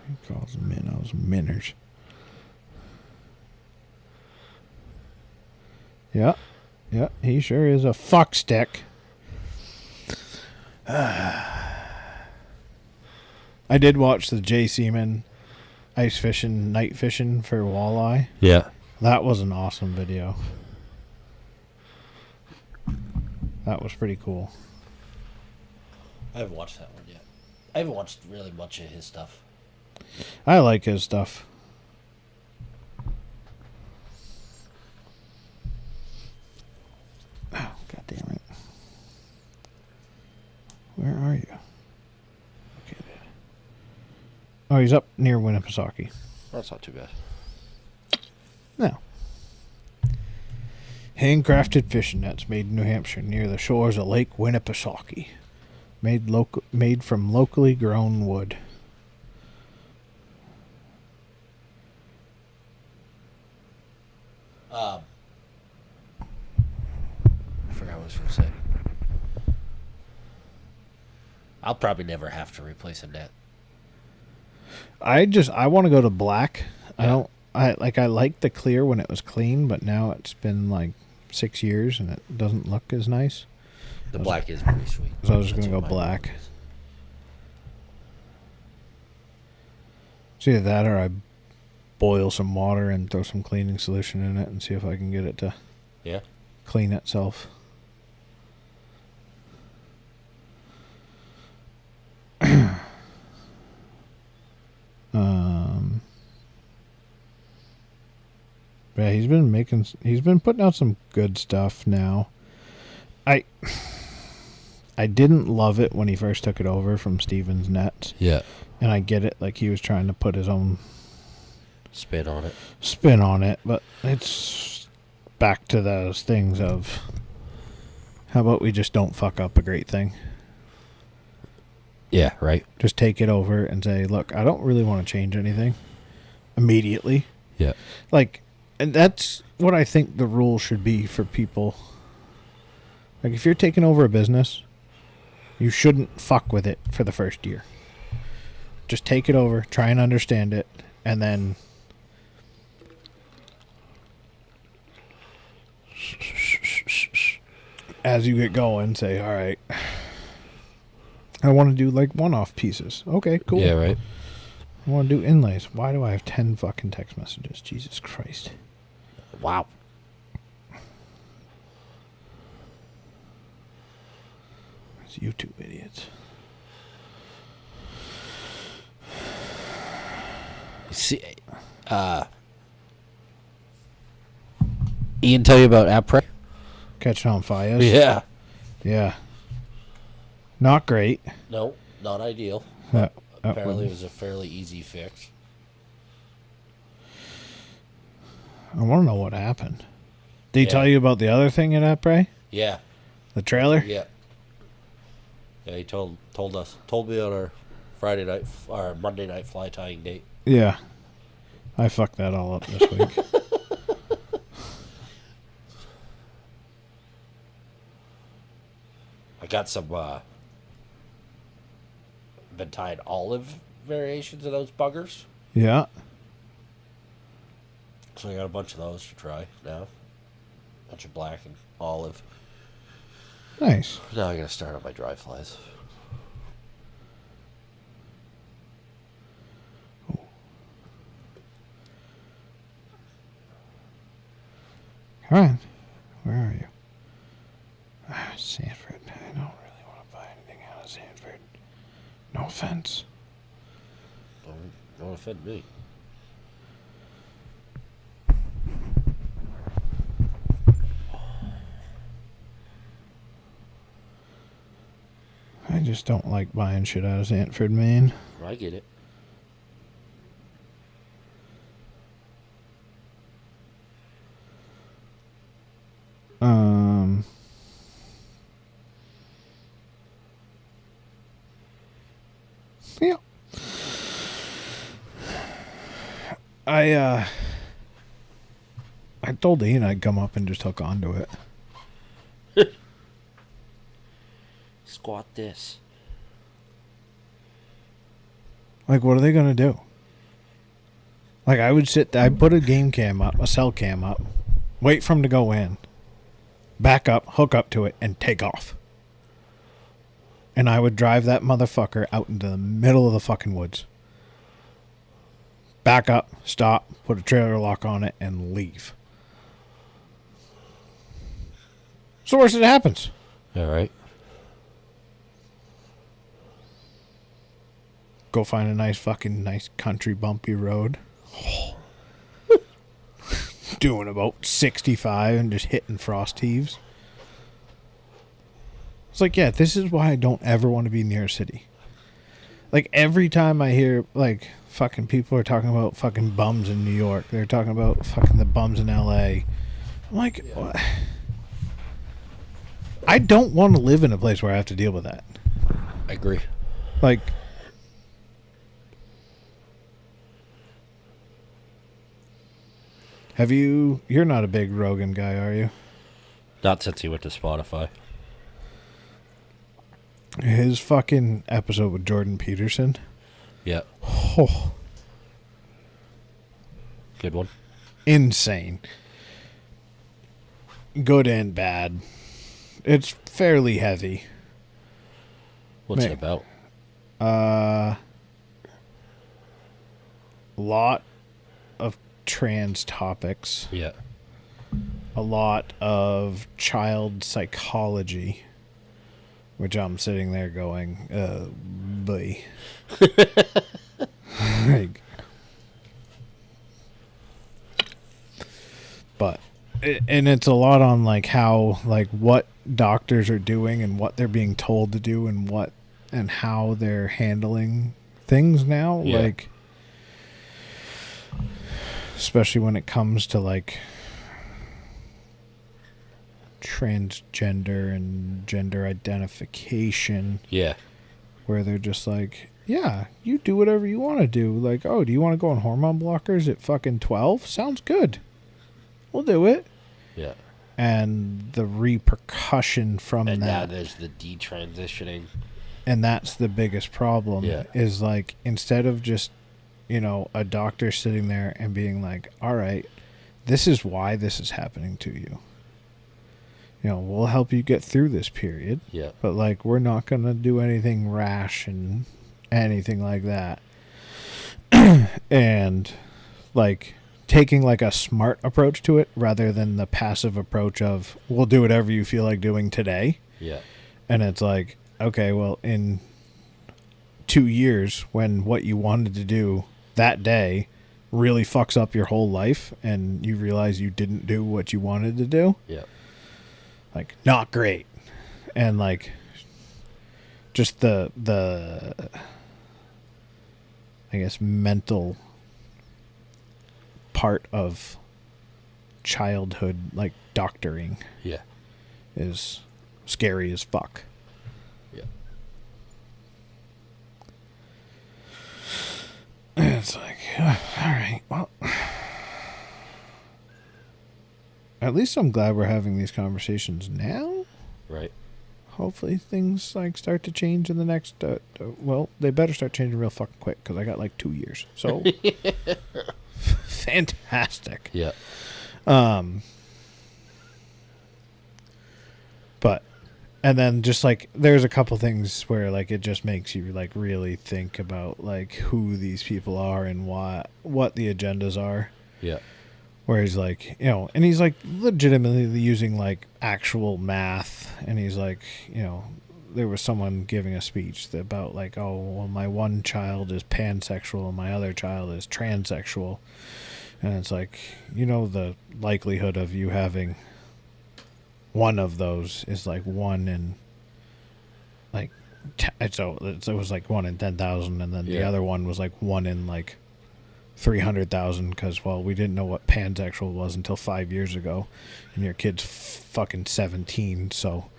He calls them minnows minners. Yeah. Yeah, he sure is a fuck stick. I did watch the Jay Seaman ice fishing, night fishing for walleye. Yeah. That was an awesome video. That was pretty cool. I haven't watched that one yet. I haven't watched really much of his stuff. I like his stuff. Oh, God damn it. Where are you? Okay. Oh, he's up near Winnipesaukee. That's not too bad. No. Handcrafted fishing nets made in New Hampshire near the shores of Lake Winnipesaukee. Made from locally grown wood. I forgot what I was going to say. I'll probably never have to replace a net. I want to go to black. Yeah. I like the clear when it was clean, but now it's been like 6 years and it doesn't look as nice. The black is pretty sweet. So I was just That's going to what go mine black. is. It's either that or I boil some water and throw some cleaning solution in it and see if I can get it to Yeah. clean itself. Yeah, he's been putting out some good stuff now. I didn't love it when he first took it over from Steven's Nets. Yeah. And I get it, like he was trying to put his own Spin on it. But it's back to those things of how about we just don't fuck up a great thing? Yeah, right. Just take it over and say, look, I don't really want to change anything immediately. Yeah. Like, and that's what I think the rule should be for people. Like, if you're taking over a business, you shouldn't fuck with it for the first year. Just take it over, try and understand it, and then as you get going, say, all right, I want to do like one-off pieces. Okay, cool. Yeah, right. I want to do inlays. Why do I have 10 fucking text messages? Jesus Christ. Wow. It's you two idiots. See, Ian tell you about Après? Catching on fires. Yeah. Yeah. Not great. No, not ideal. That Apparently, it was- was a fairly easy fix. I want to know what happened. Did he Yeah. tell you about the other thing at Après? Yeah. The trailer? Yeah. Yeah, he told me on our Friday night, our Monday night fly tying date. Yeah. I fucked that all up this week. I got some, been tying olive variations of those buggers. Yeah. So I got a bunch of those to try now. Bunch of black and olive. Nice. Now I gotta start on my dry flies. All right. Where are you? Sanford. I don't really want to buy anything out of Sanford. No offense. offend me. I just don't like buying shit out of Sanford, Maine. I get it. Yeah. I told Ian I'd come up and just hook onto it. Squat this. Like, what are they gonna do? Like, I'd put a game cam up, a cell cam up, wait for him to go in, back up, hook up to it, and take off. And I would drive that motherfucker out into the middle of the fucking woods. Back up, stop, put a trailer lock on it, and leave. It's the worst that happens. All right. Go find a nice country bumpy road. Doing about 65 and just hitting frost heaves. It's like, yeah, this is why I don't ever want to be near a city. Like, every time I hear, like, fucking people are talking about fucking bums in New York. They're talking about fucking the bums in LA. I'm like, what? I don't want to live in a place where I have to deal with that. I agree. Like, you're not a big Rogan guy, are you? Not since he went to Spotify. His fucking episode with Jordan Peterson. Yeah. Oh, Good one. insane. Good and bad. It's fairly heavy. What's Man. it about? Lot of trans topics. Yeah. A lot of child psychology. Which I'm sitting there going, boy. Like, but, and it's a lot on, like, how, like, what doctors are doing and what they're being told to do and how they're handling things now. Yeah. Like, especially when it comes to, like, transgender and gender identification, Yeah. where they're just like, yeah, you do whatever you want to do. Like, oh, do you want to go on hormone blockers at fucking 12? Sounds good. We'll do it. Yeah. And the repercussion from And now that, there's the detransitioning. and that's the biggest problem, Yeah. is like, instead of just, a doctor sitting there and being like, all right, this is why this is happening to you. We'll help you get through this period. Yeah. But, like, we're not going to do anything rash and anything like that. And, like, taking, like, a smart approach to it rather than the passive approach of, we'll do whatever you feel like doing today. Yeah. And it's like, okay, well, in 2 years, when what you wanted to do that day really fucks up your whole life and you realize you didn't do what you wanted to do. Yeah. Like, not great. And, like, just the I guess mental part of childhood, like, doctoring Yeah. is scary as fuck. Yeah. And it's like, all right, well, at least I'm glad we're having these conversations now. Right. Hopefully things, like, start to change in the next, well, they better start changing real fucking quick, because I got, like, 2 years. So, fantastic. Yeah. But, and then just, like, there's a couple things where, like, it just makes you, like, really think about, like, who these people are and what the agendas are. Yeah. Where he's like, and he's, like, legitimately using, like, actual math, and he's like, there was someone giving a speech about like, oh, well, my one child is pansexual and my other child is transsexual, and it's like, the likelihood of you having one of those is like one in like it was like 1 in 10,000, and then the other one was like 1 in like 300,000, because we didn't know what pansexual was until 5 years ago, and your kid's fucking 17, so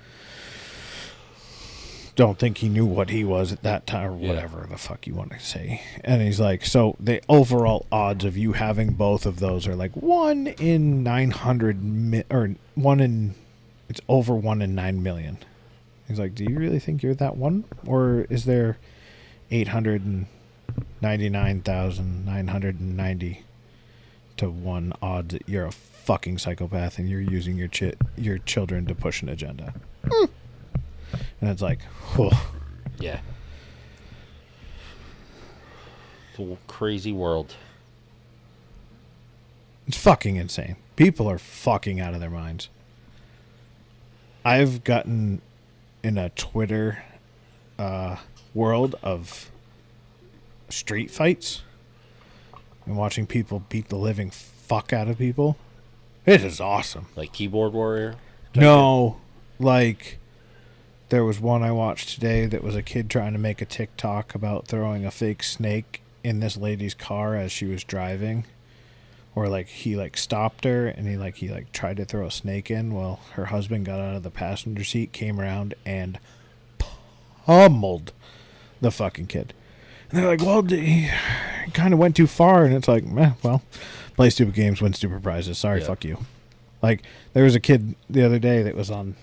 don't think he knew what he was at that time, or whatever the fuck you want to say. And he's like, so the overall odds of you having both of those are like 1 in 900 or 1 in, it's over 1 in 9 million. He's like, do you really think you're that one, or is there 899,990 to 1 odds that you're a fucking psychopath and you're using your children to push an agenda? And it's like, whew. Yeah. It's a crazy world. It's fucking insane. People are fucking out of their minds. I've gotten in a Twitter world of street fights and watching people beat the living fuck out of people. It is awesome. Like Keyboard Warrior? No, like there was one I watched today that was a kid trying to make a TikTok about throwing a fake snake in this lady's car as she was driving. Or like he like stopped her and he tried to throw a snake in. Well, her husband got out of the passenger seat, came around and pummeled the fucking kid. And they're like, well, he kind of went too far. And it's like, play stupid games, win stupid prizes. Sorry, fuck you. Like, there was a kid the other day that was on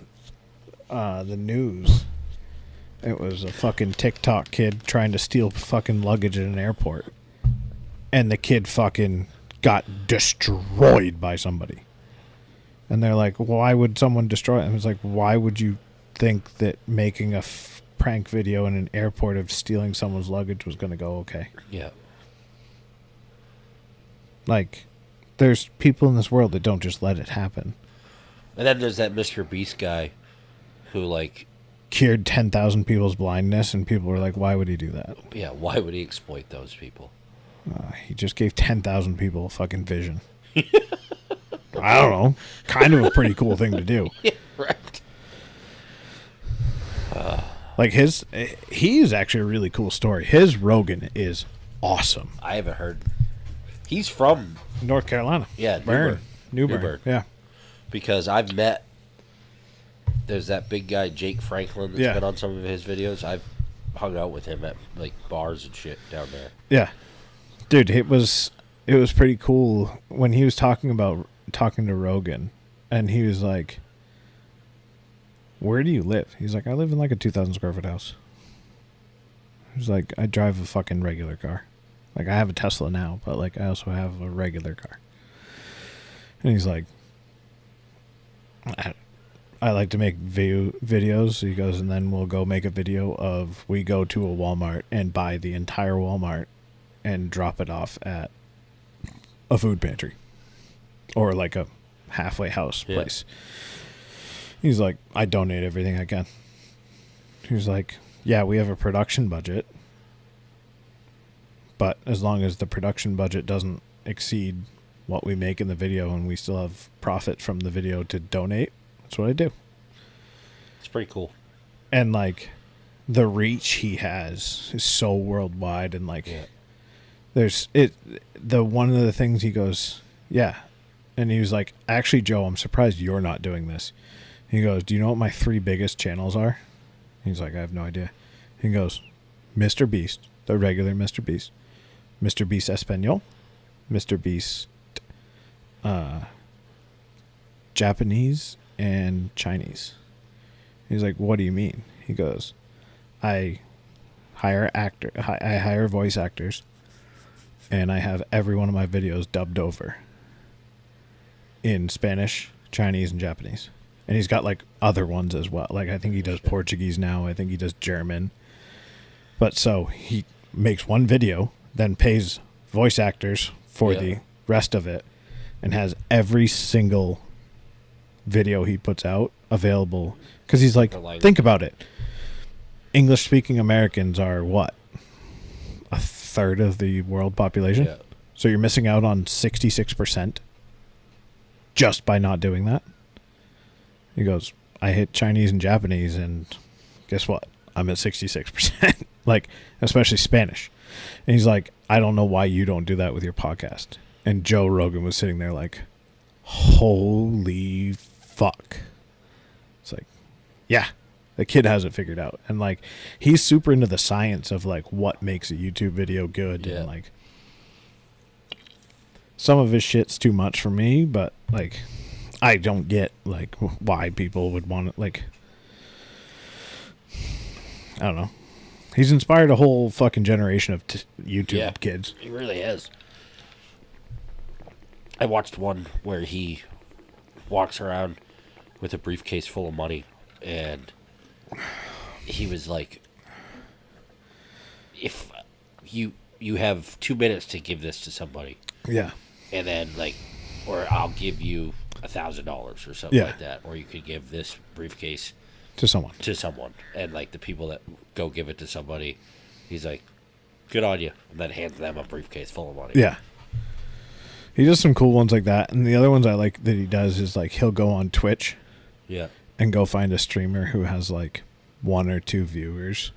the news. It was a fucking TikTok kid trying to steal fucking luggage at an airport. And the kid fucking got destroyed by somebody. And they're like, why would someone destroy it? And it's like, why would you think that making a prank video in an airport of stealing someone's luggage was going to go okay? Yeah. Like, there's people in this world that don't just let it happen. And then there's that Mr. Beast guy who, like, cured 10,000 people's blindness, and people were like, why would he do that? Yeah, why would he exploit those people? He just gave 10,000 people fucking vision. I don't know. Kind of a pretty cool thing to do. Yeah, right. Like he's actually a really cool story. His Rogan is awesome. I haven't heard. He's from North Carolina. Yeah, Newbern. Yeah. Because I've met, there's that big guy, Jake Franklin, that's been on some of his videos. I've hung out with him at like bars and shit down there. Yeah. Dude, it was pretty cool when he was talking to Rogan, and he was like, where do you live? He's like, I live in like a 2,000 square foot house. He's like, I drive a fucking regular car. Like, I have a Tesla now, but like I also have a regular car. And he's like, I like to make videos. He goes, and then we'll go make a video of we go to a Walmart and buy the entire Walmart and drop it off at a food pantry or like a halfway house place. He's like, I donate everything I can. He's like, yeah, we have a production budget, but as long as the production budget doesn't exceed what we make in the video and we still have profit from the video to donate, that's what I do. It's pretty cool. And like the reach he has is so worldwide, and like there's one of the things he goes, and he was like, actually, Joe, I'm surprised you're not doing this. He goes, do you know what my 3 biggest channels are? He's like, I have no idea. He goes, Mr. Beast, the regular Mr. Beast, Mr. Beast Espanol, Mr. Beast Japanese, and Chinese. He's like, what do you mean? He goes, I hire voice actors, and I have every one of my videos dubbed over in Spanish, Chinese, and Japanese. And he's got like other ones as well. Like I think he does Portuguese now. I think he does German. But so he makes one video, then pays voice actors for the rest of it, and has every single video he puts out available. Because he's like, think about it. English speaking Americans are what? A third of the world population? Yeah. So you're missing out on 66% just by not doing that? He goes, I hit Chinese and Japanese, and guess what? I'm at 66%. Like, especially Spanish. And he's like, I don't know why you don't do that with your podcast. And Joe Rogan was sitting there like, holy fuck. It's like, yeah, the kid has it figured out. And like, he's super into the science of like what makes a YouTube video good. Yeah. And like, some of his shit's too much for me, but like, I don't get like why people would want it. Like, I don't know. He's inspired a whole fucking generation of YouTube kids. He really has. I watched one where he walks around with a briefcase full of money, and he was like, if you have 2 minutes to give this to somebody. Yeah. And then like, or I'll give you $1,000 or something like that. Or you could give this briefcase to someone. And like the people that go give it to somebody, he's like, good on you. And then hands them a briefcase full of money. Yeah. He does some cool ones like that. And the other ones I like that he does is like he'll go on Twitch. Yeah. And go find a streamer who has like 1 or 2 viewers.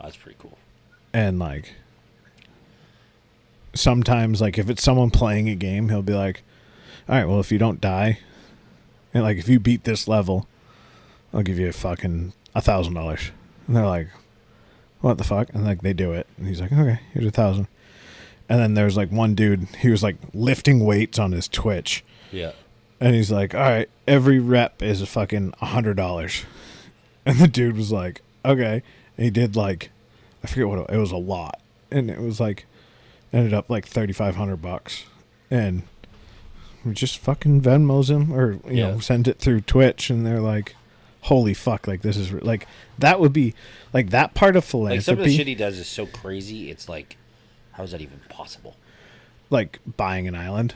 That's pretty cool. And like sometimes like if it's someone playing a game, he'll be like, all right, well, if you don't die, and like if you beat this level, I'll give you fucking $1,000. And they're like, what the fuck? And like they do it. And he's like, okay, here's 1,000. And then there's like one dude, he was like lifting weights on his Twitch. Yeah. And he's like, all right, every rep is a fucking $100. And the dude was like, okay. And he did like, I forget what it was, a lot. And it was like, ended up like $3,500. And we just fucking Venmos him or, you know, send it through Twitch. And they're like, holy fuck, like this is like, that would be like that part of philanthropy. Like some of the shit he does is so crazy. It's like, how is that even possible? Like buying an island.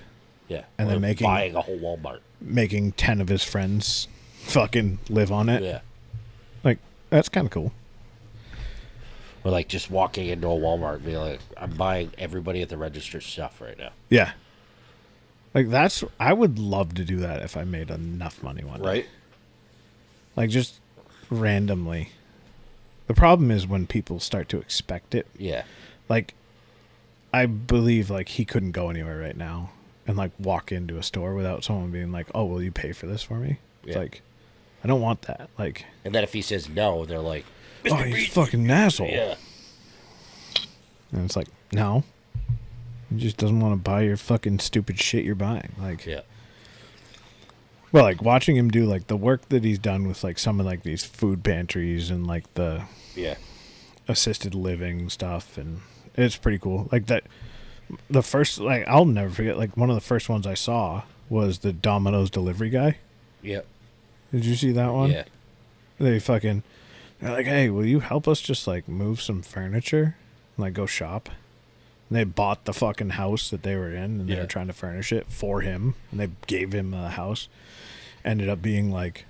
Yeah. And then buying a whole Walmart. Making 10 of his friends fucking live on it. Yeah. Like, that's kind of cool. Or like just walking into a Walmart and being like, I'm buying everybody at the register stuff right now. Yeah. Like that's, I would love to do that if I made enough money one day. Right. Like just randomly. The problem is when people start to expect it. Yeah. Like, I believe like he couldn't go anywhere right now and like walk into a store without someone being like, oh, will you pay for this for me? It's like, I don't want that. Like, and then if he says no, they're like, oh, you fucking asshole. Yeah. And it's like, no. He just doesn't want to buy your fucking stupid shit you're buying. Like, yeah. Well, like watching him do like the work that he's done with like some of like these food pantries and like the assisted living stuff, and it's pretty cool. Like that, the first, like I'll never forget, like one of the first ones I saw was the Domino's delivery guy. Yep. Did you see that one? Yeah. They're like, hey, will you help us just like move some furniture and like go shop? And they bought the fucking house that they were in, and they were trying to furnish it for him, and they gave him the house. Ended up being like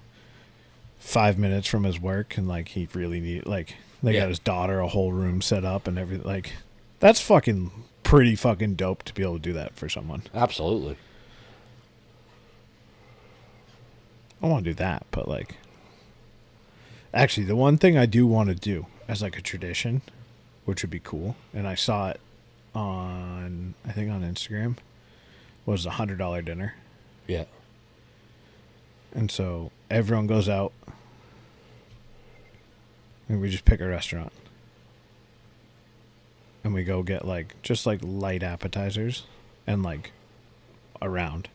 5 minutes from his work, and like he really needed, like they got his daughter a whole room set up and everything. Like, that's fucking pretty fucking dope to be able to do that for someone. Absolutely. I want to do that, but like, actually, the one thing I do want to do as like a tradition, which would be cool, and I saw it on, I think on Instagram, was a $100 dinner. Yeah. And so everyone goes out and we just pick a restaurant. And we go get like just like light appetizers and like a round.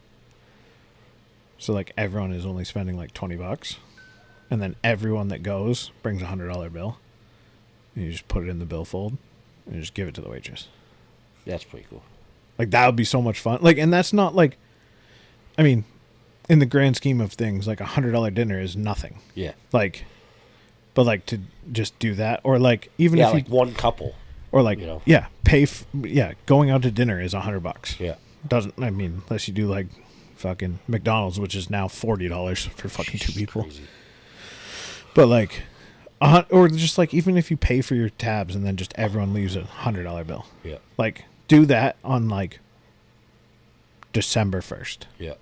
So like everyone is only spending like $20. And then everyone that goes brings $100 bill. And you just put it in the billfold and you just give it to the waitress. That's pretty cool. Like that would be so much fun. Like, and that's not like, I mean, in the grand scheme of things, like $100 dinner is nothing. Yeah. Like, but like to just do that, or like even if like you, one couple, or like you know, going out to dinner is $100. Yeah. Doesn't, I mean, unless you do like fucking McDonald's, which is now $40 for fucking two people. Crazy. But like Or just like, even if you pay for your tabs and then just everyone leaves a $100 bill. Yeah. Like, do that on like December 1st. Yeah.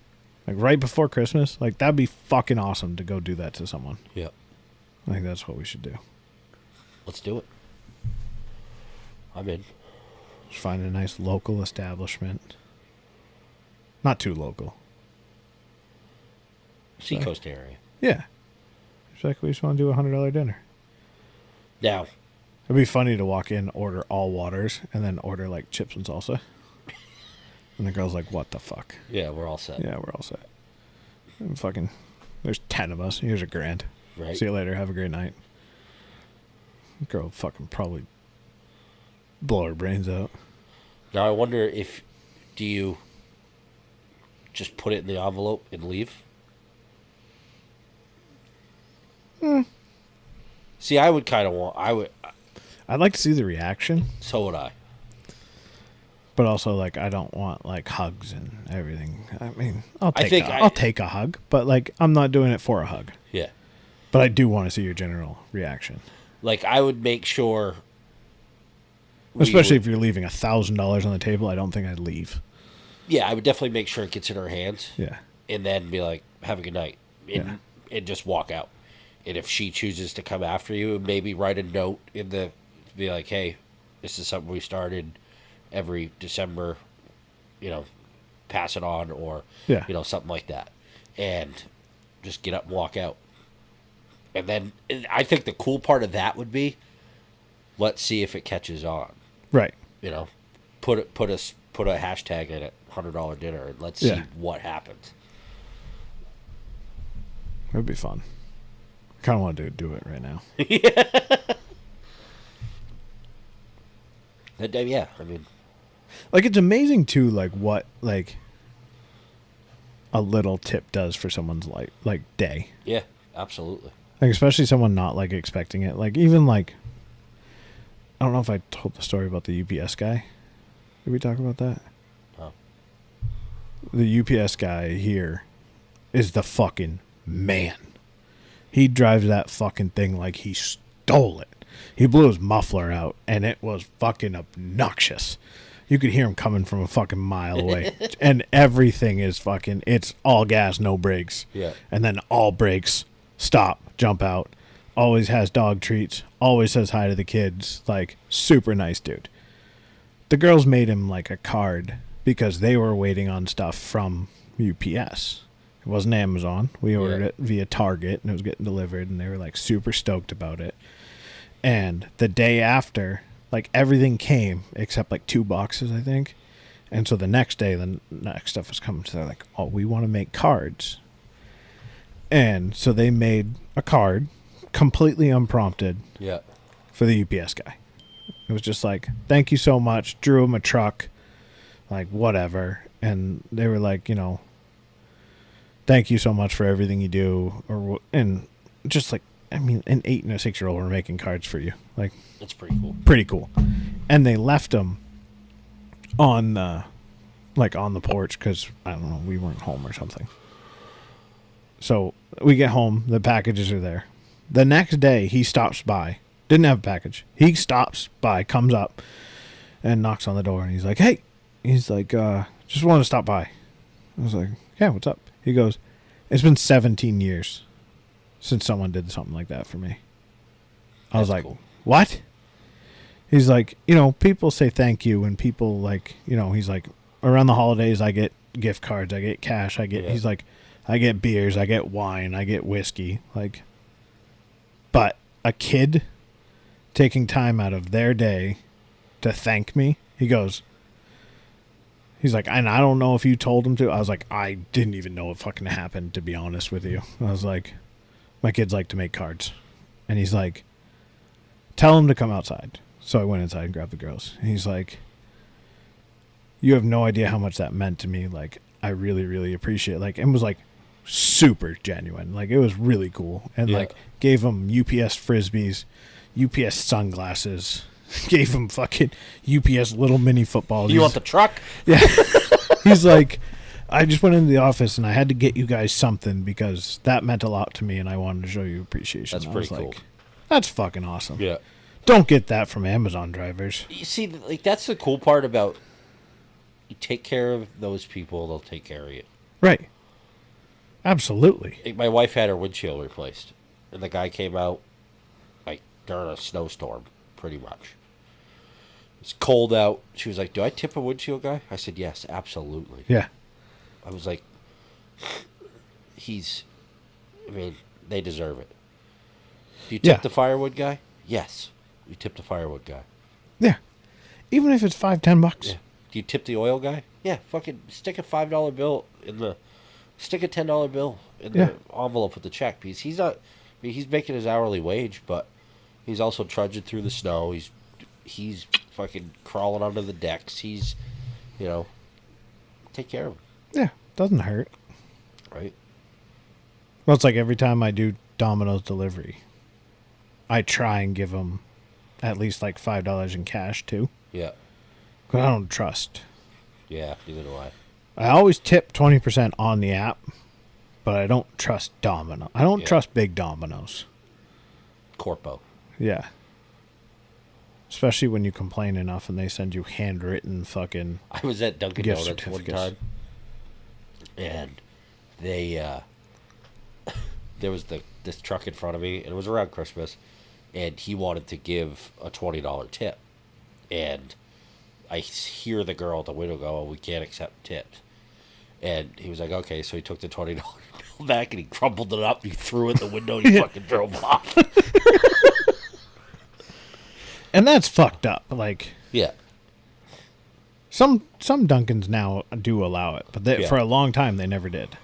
Like right before Christmas. Like, that'd be fucking awesome to go do that to someone. Yeah. I think that's what we should do. Let's do it. I'm in. Just find a nice local establishment. Not too local. Seacoast area. Yeah. It's like, we just want to do a $100 dinner. Now, It'd be funny to walk in, order all waters, and then order like chips and salsa. And the girl's like, what the fuck? yeah, we're all set. Yeah, we're all set. And fucking, there's 10 of us. Here's $1,000. Right. See you later. Have a great night. Girl fucking probably blow her brains out. Now, I wonder if, do you just put it in the envelope and leave? See, I would kind of want, I'd like to see the reaction, so would I. but also like I don't want like hugs and everything. I mean, I'll take a hug, but like I'm not doing it for a hug. Yeah. But I do want to see your general reaction, Like, I would make sure. especially if you're leaving $1,000 on the table. I don't think I'd leave. Yeah, I would definitely make sure it gets in her hands. Yeah, And then be like, have a good night. Yeah. And just walk out. And if she chooses to come after you, maybe write a note be like, hey, this is something we started every December, pass it on, or, Yeah. Something like that. And just get up and walk out. And then I think the cool part of that would be, let's see if it catches on. right. Put a hashtag in it, $100 dinner, and let's see Yeah. what happens. It'd be fun. I kind of want to do it right now. Yeah, I mean, Like, it's amazing too, like what like a little tip does for someone's like day. yeah, absolutely. Like, especially someone not like expecting it. Like, even like, I don't know if I told the story about the UPS guy. Did we talk about that? No. The UPS guy here is the fucking man. He drives that fucking thing like he stole it. He blew his muffler out, and it was fucking obnoxious. You could hear him coming from a fucking mile away. And everything is fucking, it's all gas, no brakes. Yeah. And then all brakes, stop, jump out. Always has dog treats. Always says hi to the kids. Like, super nice dude. The girls made him like a card because they were waiting on stuff from UPS. It wasn't Amazon. We ordered it via Target, and it was getting delivered, and they were like super stoked about it. And the day after, like, everything came except like 2 boxes, I think. And so the next day, the next stuff was coming. So they're like, oh, we want to make cards. And so they made a card, completely unprompted, Yeah. for the UPS guy. It was just like, thank you so much. Drew him a truck, like, whatever. And they were like, thank you so much for everything you do. And just like, I mean, an 8 and a 6-year-old were making cards for you. Like, That's pretty cool. pretty cool. And they left them on the porch because, I don't know, we weren't home or something. So we get home, the packages are there. The next day, he stops by. Didn't have a package. He stops by, comes up, and knocks on the door. And he's like, hey. He's like, just wanted to stop by. I was like, yeah, what's up? He goes, it's been 17 years since someone did something like that for me. I was like, cool. What? He's like, people say thank you, and people like, he's like, around the holidays, I get gift cards, I get cash, he's like, I get beers, I get wine, I get whiskey, like, but a kid taking time out of their day to thank me, he's like, and I don't know if you told him to. I was like, I didn't even know it fucking happened, to be honest with you. I was like, my kids like to make cards. And he's like, tell him to come outside. So I went inside and grabbed the girls. And he's like, you have no idea how much that meant to me. Like, I really, really appreciate it. Like, it was like super genuine. Like, it was really cool. And like, gave them UPS Frisbees, UPS sunglasses, gave him fucking UPS little mini footballs. You want the truck? Yeah. He's like, I just went into the office and I had to get you guys something because that meant a lot to me and I wanted to show you appreciation. That's pretty cool. That's fucking awesome. Yeah. Don't get that from Amazon drivers. You see, like, that's the cool part about you take care of those people, they'll take care of you. Right. Absolutely. Like, my wife had her windshield replaced, and the guy came out, like, during a snowstorm, pretty much. It's cold out. She was like, do I tip a windshield guy? I said, yes, absolutely. Yeah. I was like, they deserve it. Do you tip the firewood guy? Yes. You tip the firewood guy. Yeah. Even if it's $5-10. Yeah. Do you tip the oil guy? Yeah. Fucking stick a $5 bill stick a $10 bill in the envelope with the check, because he's not. He's making his hourly wage, but he's also trudging through the snow. He's fucking crawling under the decks. He's, take care of him. Yeah. Doesn't hurt. Right. Well, it's like every time I do Domino's delivery, I try and give them at least like $5 in cash too. Yeah. Because I don't trust. Yeah, neither do I. I always tip 20% on the app, but I don't trust Domino. I don't trust big Domino's. Corpo. Yeah. Especially when you complain enough and they send you handwritten fucking I was at Dunkin' gift Donuts one time, and they there was this truck in front of me, and it was around Christmas, and he wanted to give a $20 tip, and I hear the girl at the window go, "Oh, we can't accept tips," and he was like, "Okay," so he took the $20 bill back and he crumpled it up, and he threw it in the window, and he fucking drove off. And that's fucked up. Like, Yeah. some Dunkins now do allow it, but for a long time they never did.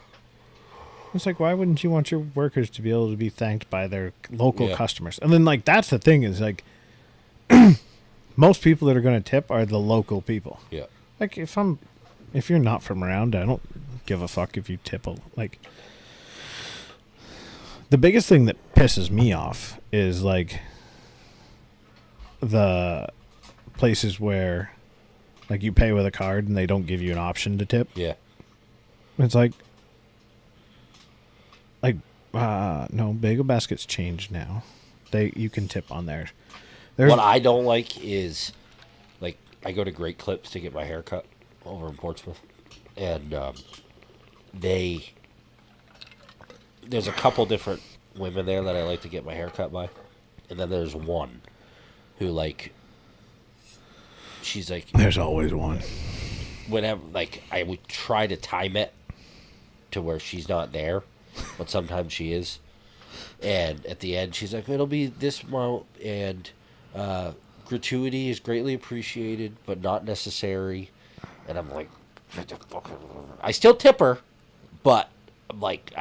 It's like, why wouldn't you want your workers to be able to be thanked by their local customers? And then, like, that's the thing is, like, most people that are going to tip are the local people. Yeah. Like, if you're not from around, I don't give a fuck if you tip like. The biggest thing that pisses me off is, like, the places where, like, you pay with a card and they don't give you an option to tip. Yeah. It's like, no, Bagel Basket's changed now. You can tip on there. What I don't like is, like, I go to Great Clips to get my hair cut over in Portsmouth, and there's a couple different women there that I like to get my hair cut by, and then there's one who, like, she's like, there's always one. Whenever, like, I would try to time it to where she's not there, but sometimes she is, and at the end she's like, it'll be this amount, and gratuity is greatly appreciated but not necessary, and I'm like, I still tip her, but I'm like,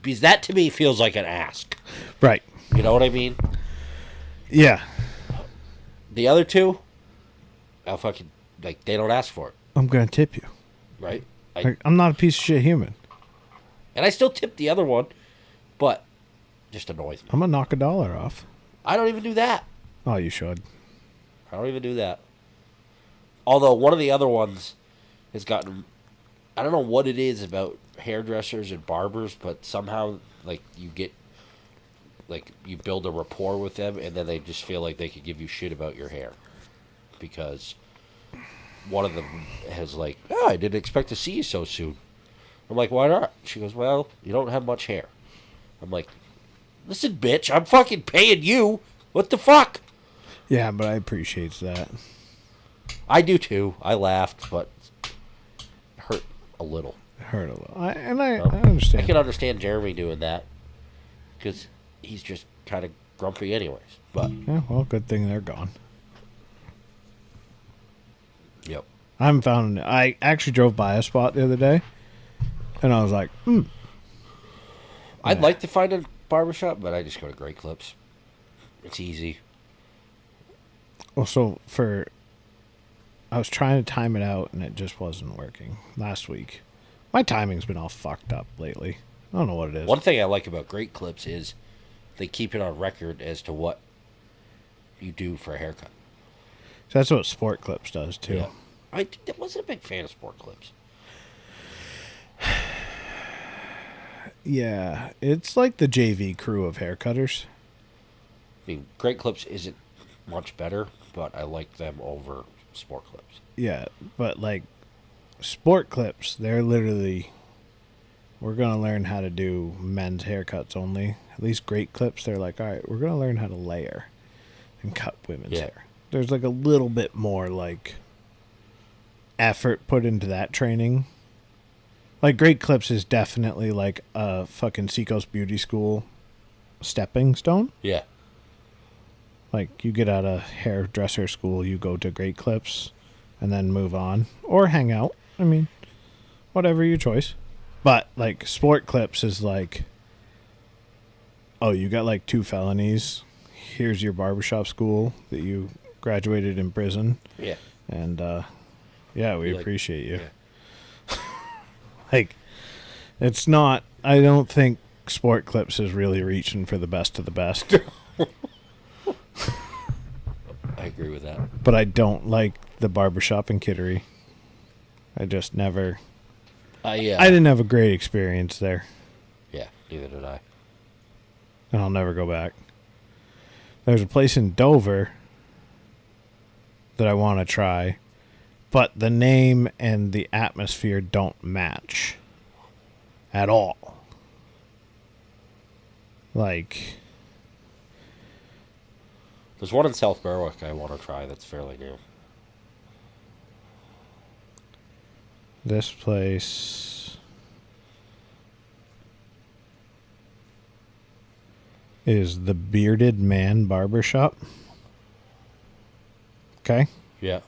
because that to me feels like an ask, Right. you know what I mean? Yeah. The other two, I'll fucking, like, they don't ask for it, I'm going to tip you. right? I'm not a piece of shit human. And I still tip the other one, but just annoys me. I'm going to knock $1 off. I don't even do that. Oh, you should. I don't even do that. Although one of the other ones has gotten, I don't know what it is about hairdressers and barbers, but somehow, like, you build a rapport with them, and then they just feel like they could give you shit about your hair. Because one of them has, like, oh, I didn't expect to see you so soon. I'm like, why not? She goes, well, you don't have much hair. I'm like, listen, bitch, I'm fucking paying you. What the fuck? Yeah, but I appreciate that. I do too. I laughed, but it hurt a little. It hurt a little. I understand. I can understand Jeremy doing that because he's just kind of grumpy anyways. But Yeah, well, good thing they're gone. Yep. I actually drove by a spot the other day, and I was like, I'd like to find a barbershop, but I just go to Great Clips. It's easy. Well, I was trying to time it out, and it just wasn't working last week. My timing's been all fucked up lately. I don't know what it is. One thing I like about Great Clips is they keep it on record as to what you do for a haircut. So that's what Sport Clips does, too. Yeah. I wasn't a big fan of Sport Clips. Yeah, it's like the JV crew of haircutters. mean, Great Clips isn't much better, but I like them over Sport Clips. Yeah, but like sport clips, they're literally, we're going to learn how to do men's haircuts only. At least Great Clips, they're like, all right, we're going to learn how to layer and cut women's hair. There's like a little bit more like effort put into that training. Like Great Clips is definitely like a fucking Seacoast Beauty School stepping stone. Yeah. Like you get out of hairdresser school, you go to Great Clips and then move on or hang out. I mean, whatever your choice. But like Sport Clips is like, oh, you got like 2 felonies. Here's your barbershop school that you graduated in prison. Yeah. And yeah, we Like, appreciate you. yeah. Like, it's not, I don't think Sport Clips is really reaching for the best of the best. I agree with that. But I don't like the barbershop in Kittery. I just never, I didn't have a great experience there. Yeah, neither did I. And I'll never go back. There's a place in Dover that I want to try, but the name and the atmosphere don't match at all. Like, There's one in South Berwick I want to try that's fairly new. this place is the Bearded Man Barbershop. Okay. Yeah.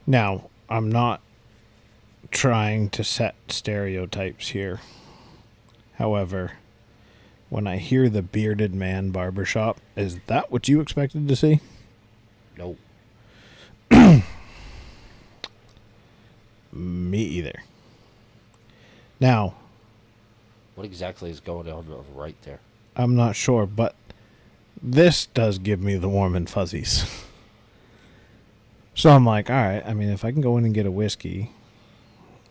Now, I'm not trying to set stereotypes here. However, when I hear the Bearded Man Barbershop, is that what you expected to see? Nope. Me either. Now, What exactly is going on right there? I'm not sure, but this does give me the warm and fuzzies. So I'm like, all right, I mean, if I can go in and get a whiskey,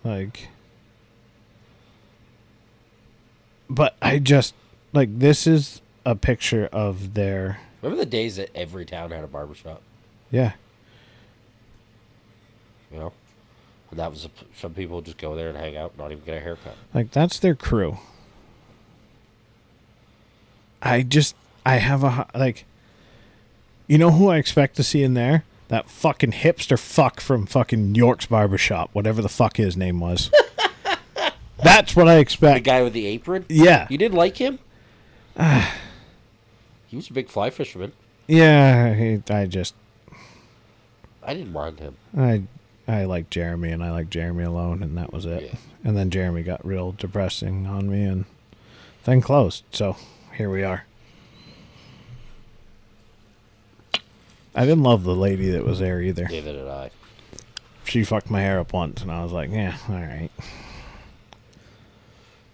like, but I just, like, this is a picture of their, Remember the days that every town had a barbershop? yeah, You know? And that was, some people would just go there and hang out, not even get a haircut. like, that's their crew. I have a, like, you know who I expect to see in there? That fucking hipster fuck from fucking York's Barbershop, whatever the fuck his name was. That's what I The expect. guy with the apron? Yeah. You didn't like him? He was a big fly fisherman. Yeah, I didn't mind him. I like Jeremy, and I like Jeremy alone, and that was it. Yeah. And then Jeremy got real depressing on me, and then closed. So here we are. I didn't love the lady that was there either. Neither did I. She fucked my hair up once, and I was like, yeah, all right.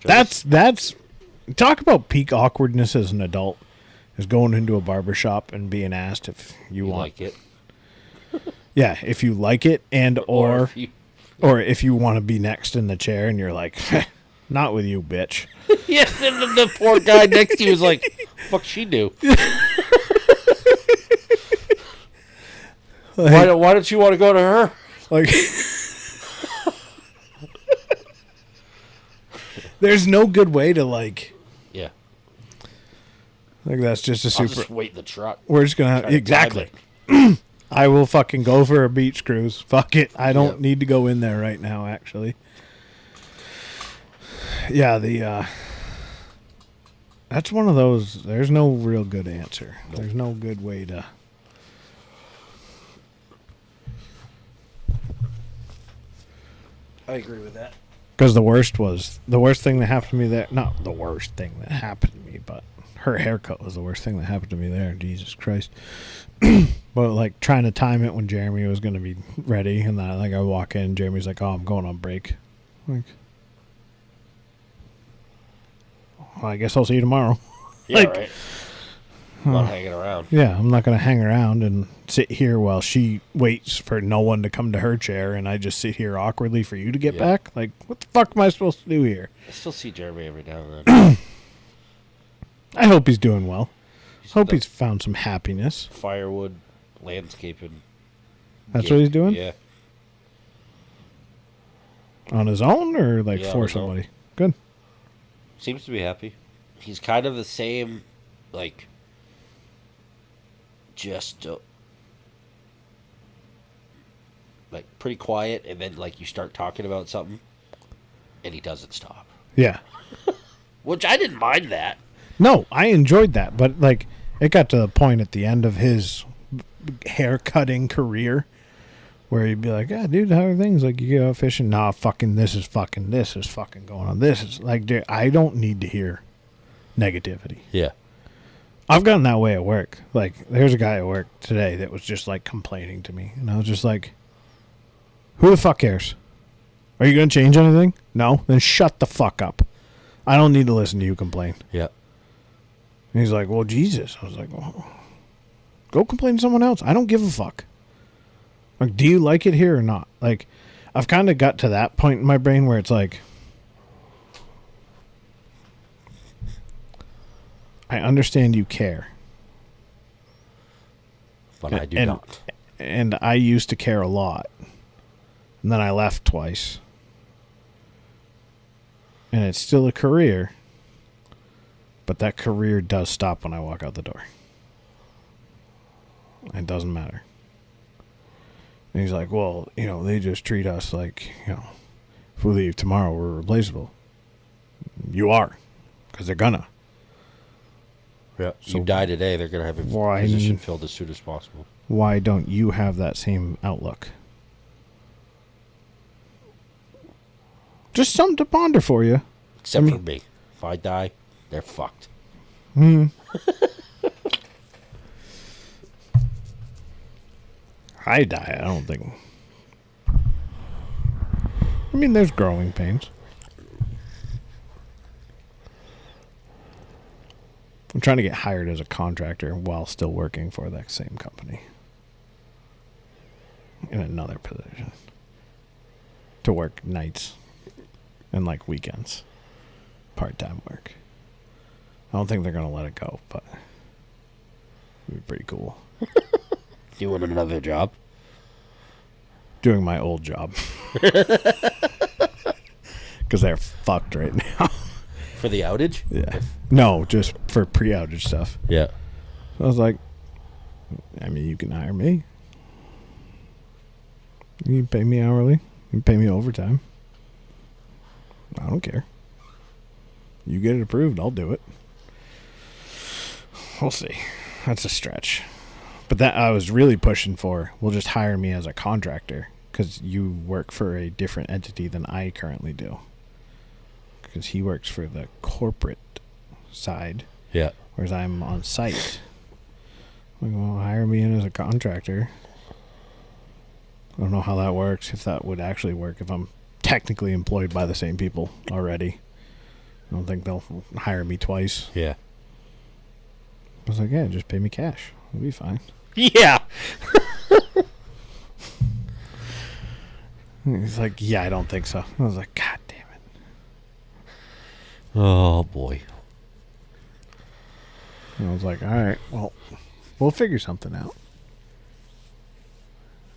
Just- That's talk about peak awkwardness as an adult, is going into a barbershop and being asked if you You want. like it? Yeah, if you like it, and Or or if you... or if you want to be next in the chair, and you're like, not with you, bitch. Yeah, and then the poor guy next to you was like, fuck she do? Like, Why don't you want to go to her? like there's no good way to like Yeah. that's just a I'll super. just wait in the truck. We're just gonna Try to exactly. time it. I will fucking go for a beach cruise. Fuck it. I don't Yep. need to go in there right now, actually. Yeah, that's one of those, there's no real good answer. Nope. There's no good way to. I agree with that. Because the worst thing that happened to me there, not the worst thing that happened to me, but her haircut was the worst thing that happened to me there. Jesus Christ. But like trying to time it when Jeremy was going to be ready, and then like I walk in, Jeremy's like, oh, I'm going on break. Like, well, I guess I'll see you tomorrow. Yeah, Like, right. I'm not hanging around. Yeah, I'm not going to hang around and sit here while she waits for no one to come to her chair and I just sit here awkwardly for you to get back. Like, what the fuck am I supposed to do here? I still see Jeremy every now and then. I hope he's doing well. Hope he's found some happiness. Firewood, landscaping. That's what he's doing? Yeah. On his own or like Yeah, for somebody? Good. Seems to be happy. He's kind of the same, like, just, like, pretty quiet, and then, like, you start talking about something, and he doesn't stop. Yeah. Which I didn't mind that. No, I enjoyed that, but like it got to the point at the end of his hair cutting career where he'd be like, "Yeah, dude, how are things? Like, you go out fishing? Nah, this is fucking going on. This is like, dude, I don't need to hear negativity." Yeah. I've gotten that way at work. Like, there's a guy at work today that was just like complaining to me, and I was just like, "Who the fuck cares? Are you gonna change anything? No, then shut the fuck up. I don't need to listen to you complain." Yeah. And he's like, "Well, Jesus." I was like, "Well, go complain to someone else. I don't give a fuck. Like, do you like it here or not?" Like, I've kind of got to that point in my brain where it's like, I understand you care. But I do not. And I used to care a lot. And then I left twice. And it's still a career. But that career does stop when I walk out the door. It doesn't matter. And he's like, "Well, they just treat us like, if we leave tomorrow, we're replaceable." You are. Because they're gonna. Yeah. So you die today, they're going to have a position filled as soon as possible. Why don't you have that same outlook? Just something to ponder for you. Except for me. If I die, they're fucked. I die, I don't think. I mean, there's growing pains. I'm trying to get hired as a contractor while still working for that same company. In another position. To work nights. And like weekends. Part-time work. I don't think they're going to let it go, but it'd be pretty cool. You want another job? Doing my old job. Because they're fucked right now. For the outage? Yeah. No, just for pre-outage stuff. Yeah. So I was like, I mean, you can hire me. You can pay me hourly. You can pay me overtime. I don't care. You get it approved, I'll do it. We'll see. That's a stretch. But that I was really pushing for, will just hire me as a contractor because you work for a different entity than I currently do. Because he works for the corporate side. Yeah. Whereas I'm on site. Like, well, hire me in as a contractor. I don't know how that works, if that would actually work, if I'm technically employed by the same people already. I don't think they'll hire me twice. Yeah. I was like, yeah, just pay me cash. It'll be fine. Yeah. He's like, yeah, I don't think so. I was like, God damn it. Oh, boy. And I was like, all right, well, we'll figure something out.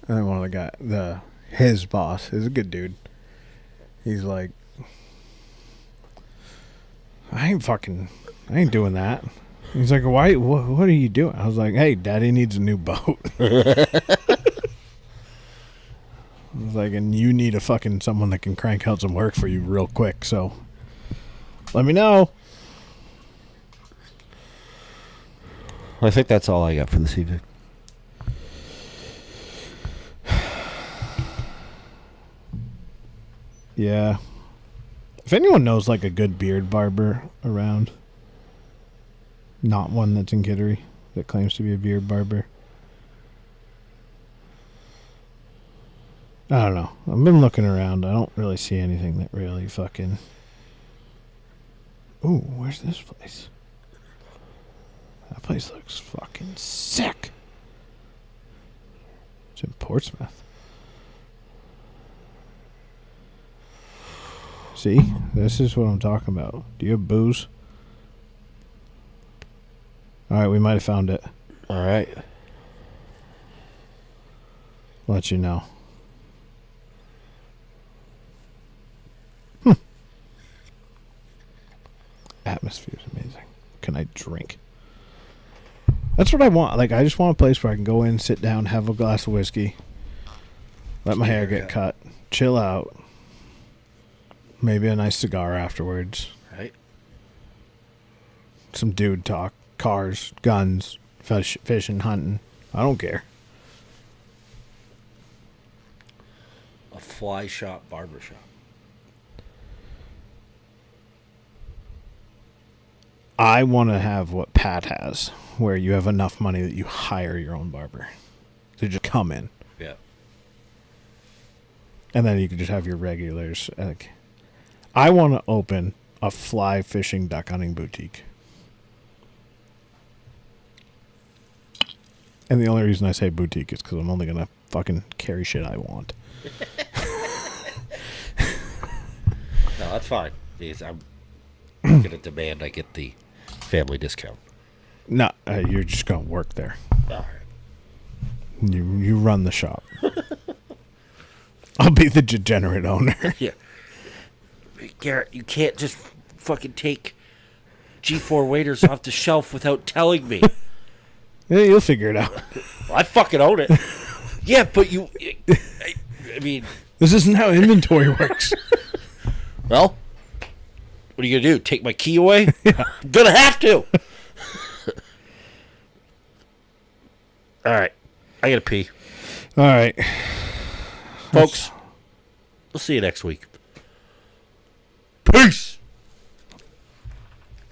And then one of the guy, his boss, is a good dude. He's like, I ain't doing that. He's like, why? What are you doing? I was like, hey, Daddy needs a new boat. I was like, and you need someone that can crank out some work for you real quick. So let me know. I think that's all I got for this evening. Yeah. If anyone knows like a good beard barber around, not one that's in Kittery that claims to be a beard barber. I don't know. I've been looking around. I don't really see anything that really fucking... Ooh, where's this place? That place looks fucking sick. It's in Portsmouth. See? This is what I'm talking about. Do you have booze? Alright, we might have found it. Alright. Let you know. Atmosphere is amazing. Can I drink? That's what I want. Like, I just want a place where I can go in, sit down, have a glass of whiskey, let my hair get cut, chill out, maybe a nice cigar afterwards. Right. Some dude talk, cars, guns, fishing, hunting. I don't care. A fly shop barbershop. I want to have what Pat has, where you have enough money that you hire your own barber to just come in. Yeah. And then you can just have your regulars. Like, I want to open a fly fishing duck hunting boutique. And the only reason I say boutique is because I'm only going to fucking carry shit I want. No, that's fine. Because I'm going to demand I get the family discount. No, you're just going to work there. All right. You run the shop. I'll be the degenerate owner. Yeah. Garrett, you can't just fucking take G4 waders off the shelf without telling me. Yeah, you'll figure it out. Well, I fucking own it. Yeah, but you... I mean... This isn't how inventory works. Well, what are you going to do? Take my key away? Yeah. I'm going to have to. All right. I got to pee. All right. Folks, we'll see you next week. Peace.